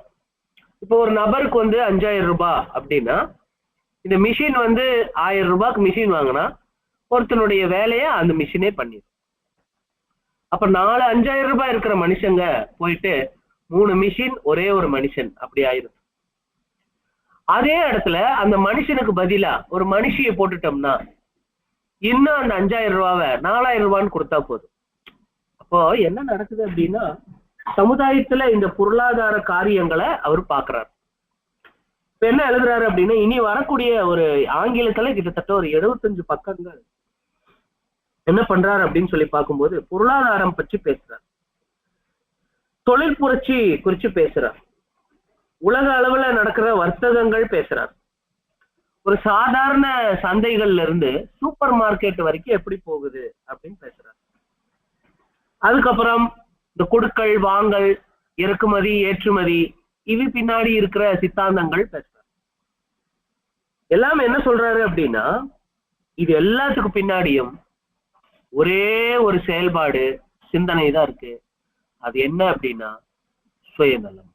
இப்போ ஒரு நபருக்கு வந்து 5000 ரூபாய் அப்படின்னா இந்த மிஷின் வந்து 1000 ரூபாய்க்கு மிஷின் வாங்கினா ஒருத்தனுடைய வேலையை அந்த மிஷினே பண்ணிடும். அப்ப 5000 ரூபாய் இருக்கிற மனுஷங்க போயிட்டு 3 மிஷின் ஒரே ஒரு மனுஷன் அப்படி ஆயிரும். அதே இடத்துல அந்த மனுஷனுக்கு பதிலா ஒரு மனுஷியை போட்டுட்டோம்னா இன்னும் அந்த 5000 ரூபாவை 4000 ரூபான்னு கொடுத்தா போதும். அப்போ என்ன நடக்குது அப்படின்னா சமுதாயத்துல இந்த பொருளாதார காரியங்களை அவர் பாக்குறாரு. இப்ப என்ன எழுதுறாரு அப்படின்னா இனி வரக்கூடிய ஒரு ஆங்கிலத்துல கிட்டத்தட்ட ஒரு 75 பக்கங்கள் என்ன பண்றாரு அப்படின்னு சொல்லி பார்க்கும்போது பொருளாதாரம் பற்றி பேசுறார், தொழில் புரட்சி குறிச்சு பேசுறார், உலக அளவுல நடக்கிற வர்த்தகங்கள் பேசுறார், ஒரு சாதாரண சந்தைகள்ல இருந்து சூப்பர் மார்க்கெட் வரைக்கும் எப்படி போகுது அப்படின்னு பேசுறார். அதுக்கப்புறம் இந்த கொடுக்கல் வாங்கல், இறக்குமதி ஏற்றுமதி, இது பின்னாடி இருக்கிற சித்தாந்தங்கள் பேசுறார். எல்லாம் என்ன சொல்றாரு அப்படின்னா இது எல்லாத்துக்கு பின்னாடியும் ஒரே ஒரு செயல்பாடு, சிந்தனை தான் இருக்கு. அது என்ன அப்படின்னா சுயநலம்.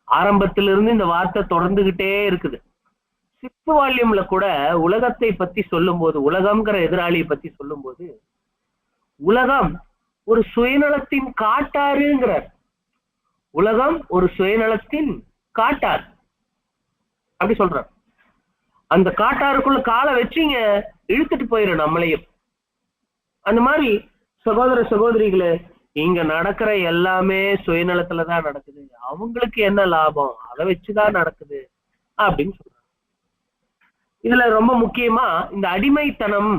ஆரம்பத்திலிருந்து இந்த வார்த்தை தொடர்ந்துகிட்டே இருக்குது. 6th வால்யூம்ல கூட உலகத்தை பத்தி சொல்லும் போது, உலகம்ங்கிற எதிராளியை பத்தி சொல்லும் போது உலகம் ஒரு சுயநலத்தின் காட்டாருங்கிறார். உலகம் ஒரு சுயநலத்தின் காட்டார் அப்படி சொல்றார். அந்த காட்டாருக்குள்ள காலை வச்சிங்க இழுத்துட்டு போயிடும் நம்மளையும். அந்த மாதிரி சகோதர சகோதரிகளே, இங்க நடக்கிற எல்லாமே சுயநலத்துலதான் நடக்குது. அவங்களுக்கு என்ன லாபம், அதை வச்சுதான் நடக்குது அப்படின்னு சொல்றாங்க. இதுல ரொம்ப முக்கியமா இந்த அடிமைத்தனம்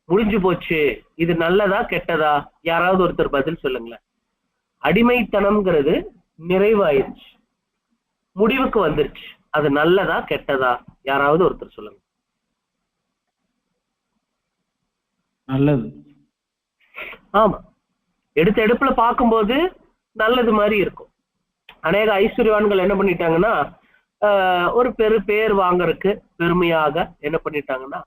முடிஞ்சு போச்சு, இது நல்லதா கெட்டதா? யாராவது ஒருத்தர் பதில் சொல்லுங்களேன். அடிமைத்தனம்ங்கிறது நிறைவாயிருச்சு, முடிவுக்கு வந்துருச்சு. அது நல்லதா கெட்டதா? யாராவது ஒருத்தர் சொல்லுங்க. நல்லது. ஆமா, எடுத்த எடுப்புல பார்க்கும்போது நல்லது மாதிரி இருக்கும். அநேக ஐஸ்வர்யவான்கள் என்ன பண்ணிட்டாங்கன்னா ஒரு பேர் வாங்கறதுக்கு பெருமையாக என்ன பண்ணிட்டாங்கன்னா,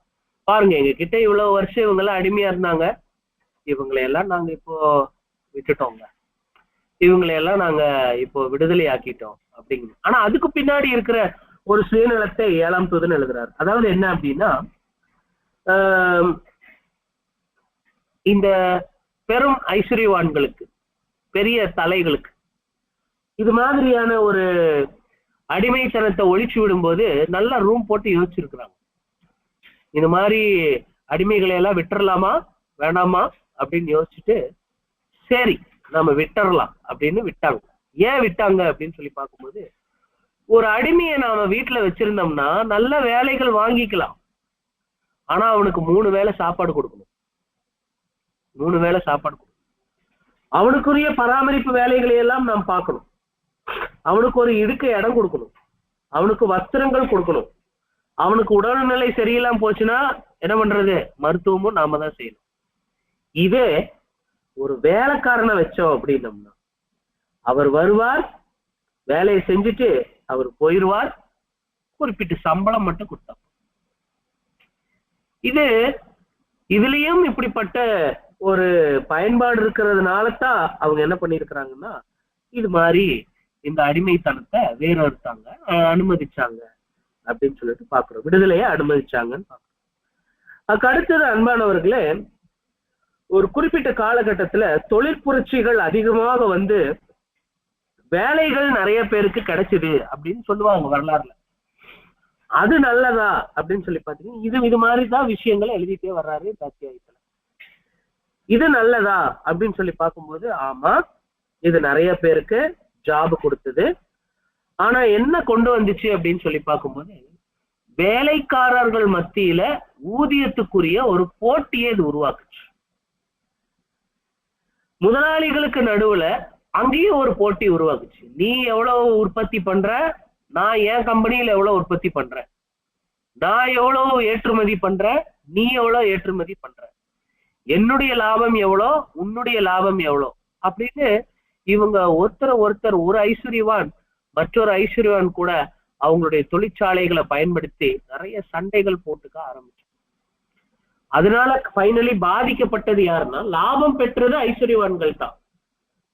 பாருங்க எங்க கிட்ட இவ்வளவு வருஷம் இவங்க எல்லாம் அடிமையா இருந்தாங்க, இவங்களையெல்லாம் நாங்க இப்போ விட்டுட்டோங்க, இவங்களையெல்லாம் நாங்க இப்போ விடுதலை ஆக்கிட்டோம் அப்படிங்க. ஆனா அதுக்கு பின்னாடி இருக்கிற ஒரு சுயநலத்தை 7ஆம் தூதன் எழுதுறாரு. அதாவது என்ன அப்படின்னா, இந்த பெரும் ஐஸ்வர்யவான்களுக்கு, பெரிய தலைகளுக்கு இது மாதிரியான ஒரு அடிமைத்தனத்தை ஒழிச்சு விடும்போது நல்ல ரூம் போட்டு யோசிச்சிருக்கிறாங்க. இந்த மாதிரி அடிமைகளை எல்லாம் விட்டுறலாமா வேண்டாமா அப்படின்னு யோசிச்சுட்டு, சரி நம்ம விட்டுறலாம் அப்படின்னு விட்டாங்க. ஏன் விட்டாங்க அப்படின்னு சொல்லி பார்க்கும்போது, ஒரு அடிமையை நாம வீட்டுல வச்சிருந்தோம்னா நல்ல வேலைகள் வாங்கிக்கலாம், ஆனா அவனுக்கு 3 வேளை சாப்பாடு கொடுக்கணும். 3 வேளை சாப்பாடு கொடுக்கணும். அவனுக்குரிய பராமரிப்பு வேலைகளை எல்லாம் நாம் பார்க்கணும். அவனுக்கு ஒரு இருக்க இடம் கொடுக்கணும், அவனுக்கு வஸ்திரங்கள் கொடுக்கணும். அவனுக்கு உடல்நிலை சரியில்லாம போச்சுன்னா என்ன பண்றது, மருத்துவமும் நாம தான் செய்யணும். இதே ஒரு வேலைக்காரனை வச்சோம் அப்படின்னம்னா, அவர் வருவார், வேலையை செஞ்சுட்டு அவர் போயிடுவார், குறிப்பிட்ட சம்பளம் மட்டும் கொடுத்தா. இதுலயும் இப்படிப்பட்ட ஒரு பயன்பாடு இருக்கிறதுனால தான் அவங்க என்ன பண்ணிருக்கிறாங்கன்னா, இது மாதிரி இந்த அடிமைத்தனத்தை வேறொருத்தாங்க, அனுமதிச்சாங்க அப்படின்னு சொல்லிட்டு பாக்குறோம். விடுதலையை அனுமதிச்சாங்கன்னு பாக்குறோம். அதுக்கு அடுத்தது அன்பானவர்களே, ஒரு குறிப்பிட்ட காலகட்டத்துல தொழிற்புரட்சிகள் அதிகமாக வந்து வேலைகள் நிறைய பேருக்கு கிடைச்சது அப்படின்னு சொல்லுவாங்க வரலாறுல. அது நல்லதா அப்படின்னு சொல்லி பாத்தீங்கன்னா, இது மாதிரிதான் விஷயங்களை எழுதிட்டே வர்றாரு இந்த அத்தியாயத்துல. இது நல்லதா அப்படின்னு சொல்லி பார்க்கும்போது, ஆமா இது நிறைய பேருக்கு ஜாப் கொடுத்தது. ஆனா என்ன கொண்டு வந்துச்சு அப்படின்னு சொல்லி பார்க்கும்போது, வேலைக்காரர்கள் மத்தியில ஊதியத்துக்குரிய ஒரு போட்டியை இது உருவாக்குச்சு. முதலாளிகளுக்கு நடுவுல அங்கேயும் ஒரு போட்டி உருவாக்குச்சு. நீ எவ்வளவு உற்பத்தி பண்ற, நான் என் கம்பெனியில எவ்வளவு உற்பத்தி பண்றேன், நான் எவ்வளவு ஏற்றுமதி பண்றேன், நீ எவ்வளவு ஏற்றுமதி பண்ற, என்னுடைய லாபம் எவ்வளோ, உன்னுடைய லாபம் எவ்வளோ அப்படின்னு இவங்க ஒருத்தர் ஒரு ஐஸ்வர்யவான் மற்றொரு ஐஸ்வர்யவான் கூட அவங்களுடைய தொழிற்சாலைகளை பயன்படுத்தி நிறைய சண்டைகள் போட்டுக்க ஆரம்பிச்சு. அதனால ஃபைனலி பாதிக்கப்பட்டது யாருன்னா, லாபம் பெற்றது ஐஸ்வர்யவான்கள் தான்,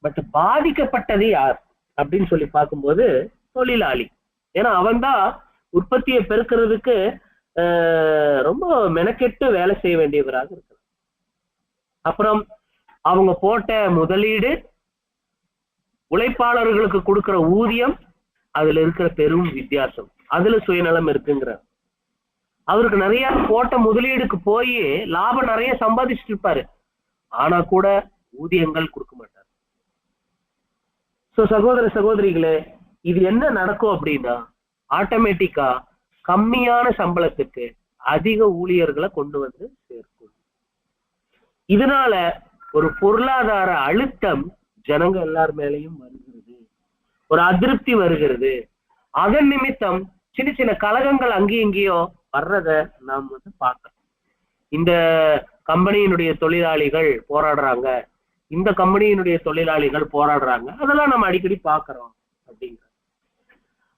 பட் பாதிக்கப்பட்டது யார் அப்படின்னு சொல்லி பார்க்கும்போது தொழிலாளி. ஏன்னா அவன் தான் உற்பத்தியை பெருக்கிறதுக்கு ரொம்ப மெனக்கெட்டு வேலை செய்ய வேண்டியவராக இருக்கிறார். அப்புறம் அவங்க போட்ட முதலீடு, உழைப்பாளர்களுக்கு கொடுக்கிற ஊதியம், அதுல இருக்கிற பெரும் வித்தியாசம், அதுல சுயநலம் இருக்குங்கிற. அவருக்கு நிறைய போட்ட முதலீடுக்கு போய் லாபம் நிறைய சம்பாதிச்சுட்டு இருப்பாரு, ஆனா கூட ஊதியங்கள் கொடுக்க மாட்டார். சோ சகோதர சகோதரிகளே, இது என்ன நடக்கும் அப்படின்னா, ஆட்டோமேட்டிக்கா கம்மியான சம்பளத்துக்கு அதிக ஊழியர்களை கொண்டு வந்து சேர்க்கும். இதனால ஒரு பொருளாதார அழுத்தம் ஜனங்க எல்லார் மேலையும் வருகிறது, ஒரு அதிருப்தி வருகிறது. அதன் நிமித்தம் சின்ன சின்ன கலகங்கள் அங்கேயும் இங்கேயோ வர்றத நாம் வந்து பார்க்கணும். இந்த கம்பெனியினுடைய தொழிலாளிகள் போராடுறாங்க, இந்த கம்பெனியினுடைய தொழிலாளிகள் போராடுறாங்க, அதெல்லாம் நம்ம அடிக்கடி பார்க்கிறோம் அப்படிங்கிற.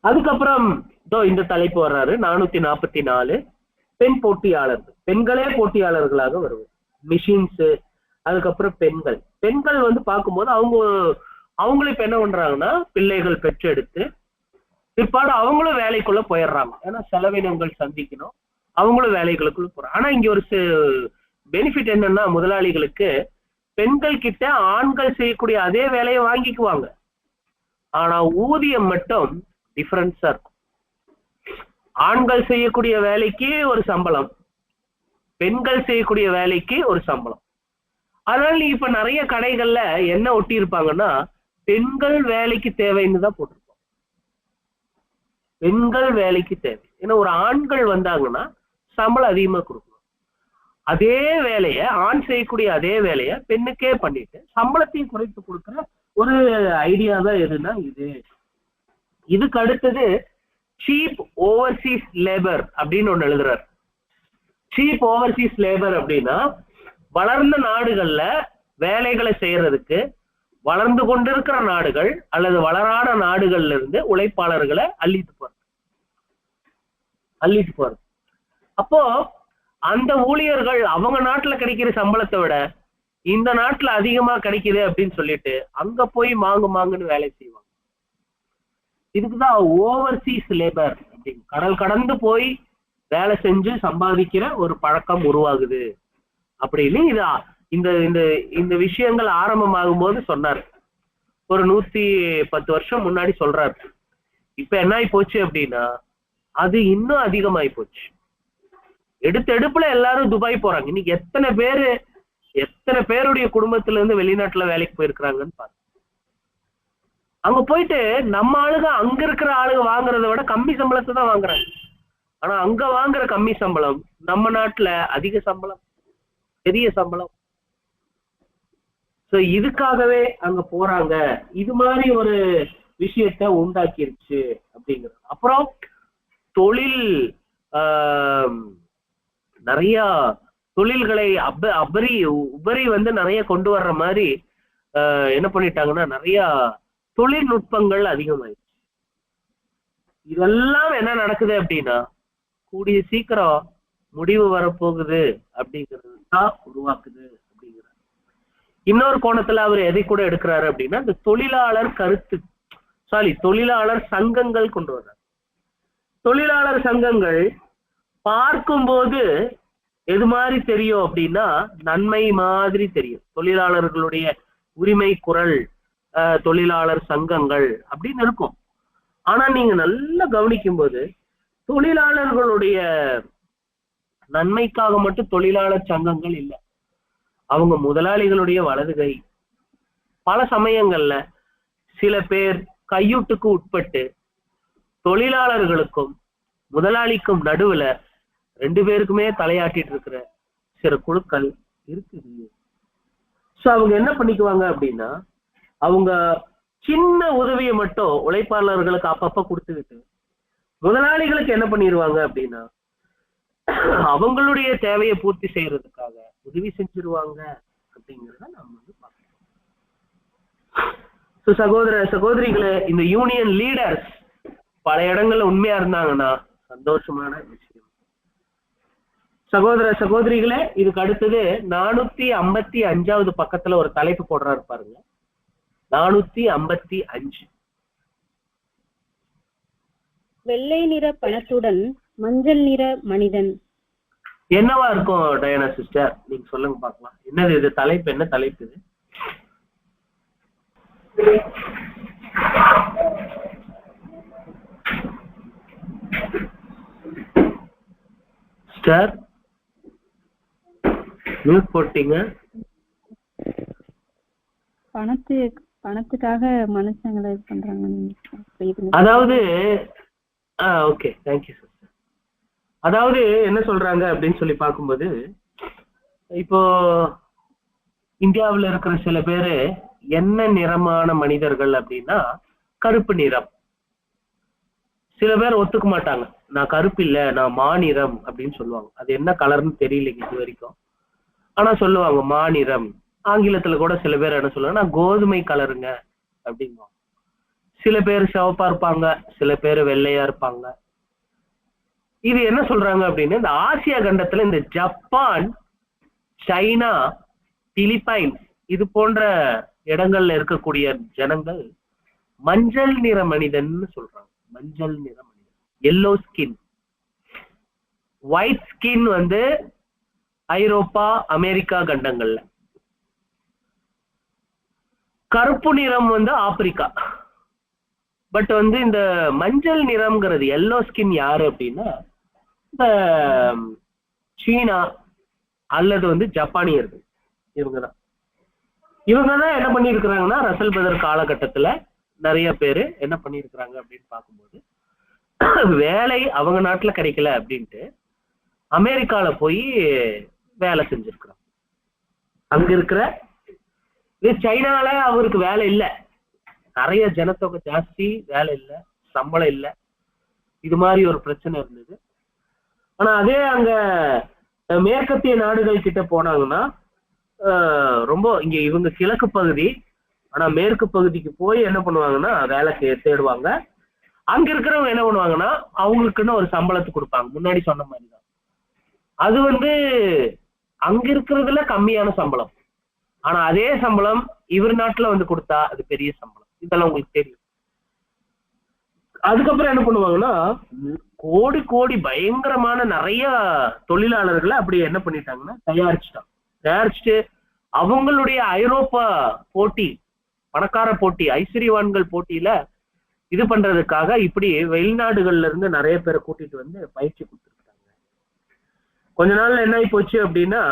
அதுக்கப்புறம் இந்த தலைப்பு வர்றாரு 444, பெண் போட்டியாளர்கள். பெண்களே போட்டியாளர்களாக வருவது, மிஷின்ஸ். அதுக்கப்புறம் பெண்கள் வந்து பார்க்கும்போது அவங்களும் இப்ப என்ன பண்றாங்கன்னா, பிள்ளைகள் பெற்றெடுத்து பிற்பாடு அவங்களும் வேலைக்குள்ள போயிடுறாங்க. ஏன்னா செலவினங்கள் சந்திக்கணும், அவங்களும் வேலைகளுக்குள்ள போறாங்க. ஆனா இங்க ஒரு பெனிஃபிட் என்னன்னா, முதலாளிகளுக்கு பெண்கள் கிட்ட ஆண்கள் செய்யக்கூடிய அதே வேலையை வாங்கிக்குவாங்க, ஆனா ஊதியம் மட்டும் டிஃபரன்ஸா இருக்கும். ஆண்கள் செய்யக்கூடிய வேலைக்கு ஒரு சம்பளம், பெண்கள் செய்யக்கூடிய வேலைக்கு ஒரு சம்பளம். அதனால நீ இப்ப நிறைய கடைகள்ல என்ன ஒட்டி இருப்பாங்கன்னா, பெண்கள் வேலைக்கு தேவைன்னு தான் போட்டிருப்போம். பெண்கள் வேலைக்கு தேவை. ஏன்னா ஒரு ஆண்கள் வந்தாங்கன்னா சம்பளம் அதிகமா கொடுக்கணும். அதே வேலைய ஆண் செய்யக்கூடிய அதே வேலைய பெண்ணுக்கே பண்ணிட்டு சம்பளத்தையும் குறைத்து கொடுக்குற ஒரு ஐடியா தான் எதுனா இது. இதுக்கு அடுத்தது சீப் ஓவர்சீஸ் லேபர் அப்படின்னு ஒண்ணு எழுதுறாரு. சீப் ஓவர்சீஸ் லேபர் அப்படின்னா, வளர்ந்த நாடுகள்ல வேலைகளை செய்யறதுக்கு வளர்ந்து கொண்டிருக்கிற நாடுகள் அல்லது வளராத நாடுகள்ல இருந்து உழைப்பாளர்களை அள்ளிட்டு போறது. அப்போ அந்த ஊழியர்கள் அவங்க நாட்டுல கிடைக்கிற சம்பளத்தை விட இந்த நாட்டுல அதிகமா கிடைக்குது அப்படின்னு சொல்லிட்டு அங்க போய் மாங்குன்னு வேலை செய்வாங்க. இதுக்குதான் ஓவர்சீஸ் லேபர் அப்படின்னு, கடல் கடந்து போய் வேலை செஞ்சு சம்பாதிக்கிற ஒரு பழக்கம் உருவாகுது அப்படின்னு இந்த இந்த இந்த விஷயங்கள் ஆரம்பமாகும் போது சொன்னார். ஒரு 110 வருஷம் முன்னாடி சொல்றாரு. இப்ப என்ன ஆகி போச்சு அப்படின்னா அது இன்னும் அதிகமாயி போச்சு. எடுப்புல எல்லாரும் துபாய் போறாங்க. இன்னைக்கு எத்தனை பேருடைய குடும்பத்துல இருந்து வெளிநாட்டுல வேலைக்கு போயிருக்கிறாங்கன்னு பாருங்க. அங்க போயிட்டு நம்ம ஆளுங்க அங்க இருக்கிற ஆளுங்க வாங்குறத விட கம்மி சம்பளத்தை தான் வாங்குறாங்க. ஆனா அங்க வாங்குற கம்மி சம்பளம் நம்ம நாட்டுல அதிக சம்பளம், பெரிய சம்பளம். சோ இதுக்காகவே அங்க போறாங்க. இது மாதிரி ஒரு விஷயத்த உண்டாக்கிருச்சு அப்படிங்கிறது. அப்புறம் தொழில் நிறைய தொழில்களை உபரி வந்து நிறைய கொண்டு வர்ற மாதிரி என்ன பண்ணிட்டாங்கன்னா நிறைய தொழில்நுட்பங்கள் அதிகமாயிடுச்சு. இதெல்லாம் என்ன நடக்குது அப்படின்னா கூடிய சீக்கிரம் முடிவு வரப்போகுது அப்படிங்கிறது தான் உருவாக்குது அப்படிங்கிறார். இன்னொரு கோணத்துல அவர் எதை கூட எடுக்கிறாரு அப்படின்னா இந்த தொழிலாளர் சங்கங்கள் கொண்டு வர்றார். தொழிலாளர் சங்கங்கள் பார்க்கும்போது எது மாதிரி தெரியும் அப்படின்னா நன்மை மாதிரி தெரியும். தொழிலாளர்களுடைய உரிமை குரல், தொழிலாளர் சங்கங்கள் அப்படின்னு இருக்கும். ஆனா நீங்க நல்லா கவனிக்கும் போது தொழிலாளர்களுடைய நன்மைக்காக மட்டும் தொழிலாளர் சங்கங்கள் இல்லை, அவங்க முதலாளிகளுடைய வலதுகை. பல சமயங்கள்ல சில பேர் கையூட்டுக்கு உட்பட்டு தொழிலாளர்களுக்கும் முதலாளிக்கும் நடுவுல 2 பேருக்குமே தலையாட்டிட்டு இருக்கிற சில குழுக்கள் இருக்குது. சோ அவங்க என்ன பண்ணிக்குவாங்க அப்படின்னா அவங்க சின்ன உதவியை மட்டும் உழைப்பாளர்களுக்கு அப்பப்ப கொடுத்துக்கிட்டு முதலாளிகளுக்கு என்ன பண்ணிடுவாங்க அப்படின்னா அவங்களுடைய தேவையை பூர்த்தி செய்யறதுக்காக உதவி செஞ்சிருவாங்க அப்படிங்கிறத நம்ம வந்து பார்க்கணும். சகோதர சகோதரிகளை, இந்த யூனியன் லீடர்ஸ் பல இடங்கள்ல உண்மையா இருந்தாங்கன்னா சந்தோஷமான விஷயம். சகோதர சகோதரிகளே, இதுக்கு அடுத்தது 455வது பக்கத்துல ஒரு தலைப்பு போடுறாரு பாருங்க. 455. வெள்ளை நிற பணத்துடன் மஞ்சள் நிற மனிதன். என்னவா இருக்கும் டயானா சிஸ்டர், நீங்க சொல்லுங்க பார்க்கலாம். என்னது இது தலைப்பு? என்ன தலைப்பு இது? சிஸ்டர் நியூஸ் போட்டீங்க. பணத்துக்காக மனுஷங்களை இது பண்றாங்க. அதாவது ஓகே, தேங்க்யூ சிஸ்டர். அதாவது என்ன சொல்றாங்க அப்படின்னு சொல்லி பார்க்கும்போது, இப்போ இந்தியாவில் இருக்கிற சில பேரு என்ன நிறமான மனிதர்கள் அப்படின்னா கருப்பு நிறம். சில பேர் ஒத்துக்க மாட்டாங்க, நான் கருப்பு இல்ல நான் மாநிறம் அப்படின்னு சொல்லுவாங்க. அது என்ன கலர்னு தெரியலைங்க இது வரைக்கும், ஆனா சொல்லுவாங்க மாநிறம். ஆங்கிலத்துல கூட சில பேர் என்ன சொல்லுவாங்க, நான் கோதுமை கலருங்க அப்படிங்குவாங்க. சில பேர் சிவப்பா இருப்பாங்க, சில பேர் வெள்ளையா இருப்பாங்க. இது என்ன சொல்றாங்க அப்படின்னு, இந்த ஆசியா கண்டத்துல இந்த ஜப்பான், சைனா, பிலிப்பைன்ஸ் இது போன்ற இடங்கள்ல இருக்கக்கூடிய ஜனங்கள் மஞ்சள் நிற மனிதன் சொல்றாங்க. மஞ்சள் நிற மனிதன், எல்லோ ஸ்கின். ஒயிட் ஸ்கின் வந்து ஐரோப்பா, அமெரிக்கா கண்டங்கள்ல. கருப்பு நிறம் வந்து ஆப்பிரிக்கா. பட் வந்து இந்த மஞ்சள் நிறம்ங்கிறது எல்லோ ஸ்கின் யாரு அப்படின்னா இந்த சீனா அல்லது வந்து ஜப்பானியர்கள். இவங்கதான் என்ன பண்ணிருக்கிறாங்கன்னா ரசல் பதர் காலகட்டத்துல நிறைய பேரு என்ன பண்ணிருக்கிறாங்க அப்படின்னு பார்க்கும்போது, வேலை அவங்க நாட்டுல கிடைக்கல அப்படின்ட்டு அமெரிக்கால போய் வேலை செஞ்சிருக்கிறாங்க. அங்க இருக்கிற சைனால அவருக்கு வேலை இல்லை, நிறைய ஜனத்தொகை ஜாஸ்தி, வேலை இல்லை, சம்பளம் இல்லை, இது மாதிரி ஒரு பிரச்சனை இருந்தது. ஆனா அதே அங்க மேற்கத்திய நாடுகள் கிட்ட போனாங்கன்னா ரொம்ப இங்க இவங்க கிழக்கு பகுதி, ஆனா மேற்கு பகுதிக்கு போய் என்ன பண்ணுவாங்கன்னா வேலை தேடுவாங்க. அங்க இருக்கிறவங்க என்ன பண்ணுவாங்கன்னா அவங்களுக்குன்னு ஒரு சம்பளத்தை கொடுப்பாங்க. முன்னாடி சொன்ன மாதிரிதான். அது அங்க இருக்கிறதுல கம்மியான சம்பளம். ஆனா அதே சம்பளம் இவர் நாட்டுல கொடுத்தா அது பெரிய சம்பளம். இதெல்லாம் உங்களுக்கு தெரியும். அதுக்கப்புறம் என்ன பண்ணுவாங்கன்னா கோடி கோடி பயங்கரமான நிறைய தொழிலாளர்களை அப்படி என்ன பண்ணிட்டாங்கன்னா தயாரிச்சுட்டு அவங்களுடைய ஐரோப்பா போட்டி, பணக்கார போட்டி, ஐஸ்வர்யவான்கள் போட்டியில இது பண்றதுக்காக இப்படி வெளிநாடுகள்ல இருந்து நிறைய பேரை கூட்டிட்டு பயிற்சி கொடுத்துருக்காங்க. கொஞ்ச நாள்ல என்ன ஆகி போச்சு அப்படின்னா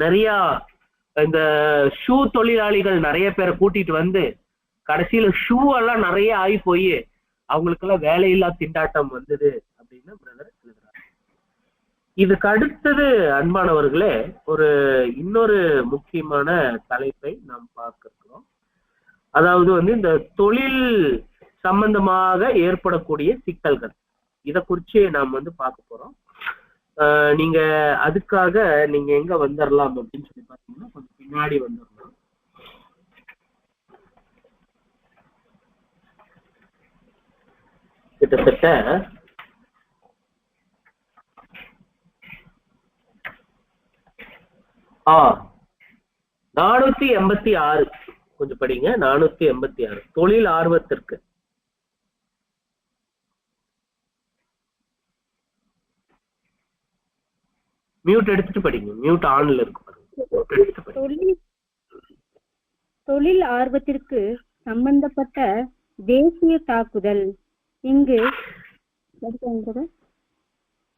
நிறைய இந்த ஷூ தொழிலாளிகள் நிறைய பேரை கூட்டிட்டு கடைசியில ஷூ எல்லாம் நிறைய ஆகி போய் அவங்களுக்கெல்லாம் வேலையில்லா திண்டாட்டம் வந்தது அப்படின்னு பிரதர் எழுதுறாரு. இதுக்கு அடுத்தது அன்பானவர்களே இன்னொரு முக்கியமான தலைப்பை நாம் பார்க்கிறோம். அதாவது இந்த தொழில் சம்பந்தமாக ஏற்படக்கூடிய சிக்கல்கள், இதை குறிச்சு நாம் பார்க்க போறோம். நீங்க அதுக்காக நீங்க எங்க வந்துடலாம் அப்படின்னு சொல்லி பாத்தீங்கன்னா கொஞ்சம் பின்னாடி வந்துடலாம். கிட்டத்தட்ட 486 கொஞ்சம் படிங்க. 486 தொழில் ஆர்வத்திற்கு. மியூட் எடுத்துட்டு படிங்க. மியூட் ஆன்ல இருக்கு பாருங்க. தொழில் ஆர்வத்திற்கு சம்பந்தப்பட்ட தேசிய தாக்குதல். இங்கு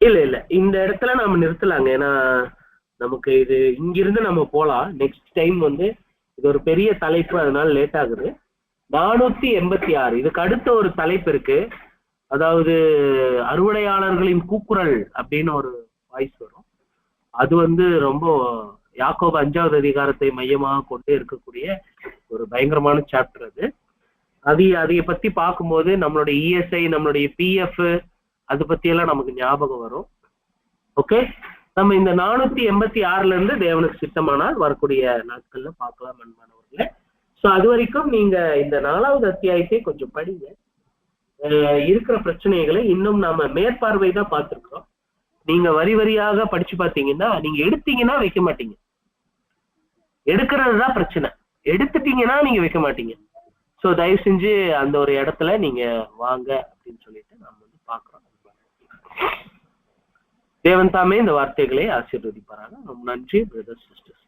இல்ல இந்த இடத்துல நாம நிறுத்தலாங்க. ஏன்னா நமக்கு இது இங்கிருந்து நம்ம போலாம். நெக்ஸ்ட் டைம் இது ஒரு பெரிய தலைப்பு, அதனால லேட் ஆகுது. 486 இதுக்கு அடுத்த ஒரு தலைப்பு இருக்கு. அதாவது அறுவடையாளர்களின் கூக்குரல் அப்படின்னு ஒரு வாய்ஸ் வரும். அது ரொம்ப யாக்கோபு 5வது அதிகாரத்தை மையமாக கொண்டு இருக்கக்கூடிய ஒரு பயங்கரமான சாப்டர். அதை பத்தி பார்க்கும்போது நம்மளுடைய இஎஸ்ஐ, நம்மளுடைய பிஎஃப், அது பத்தி எல்லாம் நமக்கு ஞாபகம் வரும். ஓகே, நம்ம இந்த 486 இருந்து தேவனுக்கு சித்தமானால் வரக்கூடிய நாட்கள்ல பார்க்கலாம் அன்பானவர்களே. ஸோ அது வரைக்கும் நீங்க இந்த 4வது அத்தியாயத்தை கொஞ்சம் படிங்க. இருக்கிற பிரச்சனைகளை இன்னும் நாம மேற்பார்வை தான் பார்த்துருக்கிறோம். நீங்க வரி வரியாக படிச்சு பார்த்தீங்கன்னா நீங்க எடுத்தீங்கன்னா வைக்க மாட்டீங்க. எடுக்கிறது தான் பிரச்சனை. எடுத்துட்டீங்கன்னா நீங்க வைக்க மாட்டீங்க. ஸோ தயவு செஞ்சு அந்த ஒரு இடத்துல நீங்க வாங்க அப்படின்னு சொல்லிட்டு நாம பார்க்கிறோம். தேவன் தாமே இந்த வார்த்தைகளை ஆசீர்வதிப்பாராங்க. ரொம்ப நன்றி பிரதர்ஸ் சிஸ்டர்ஸ்.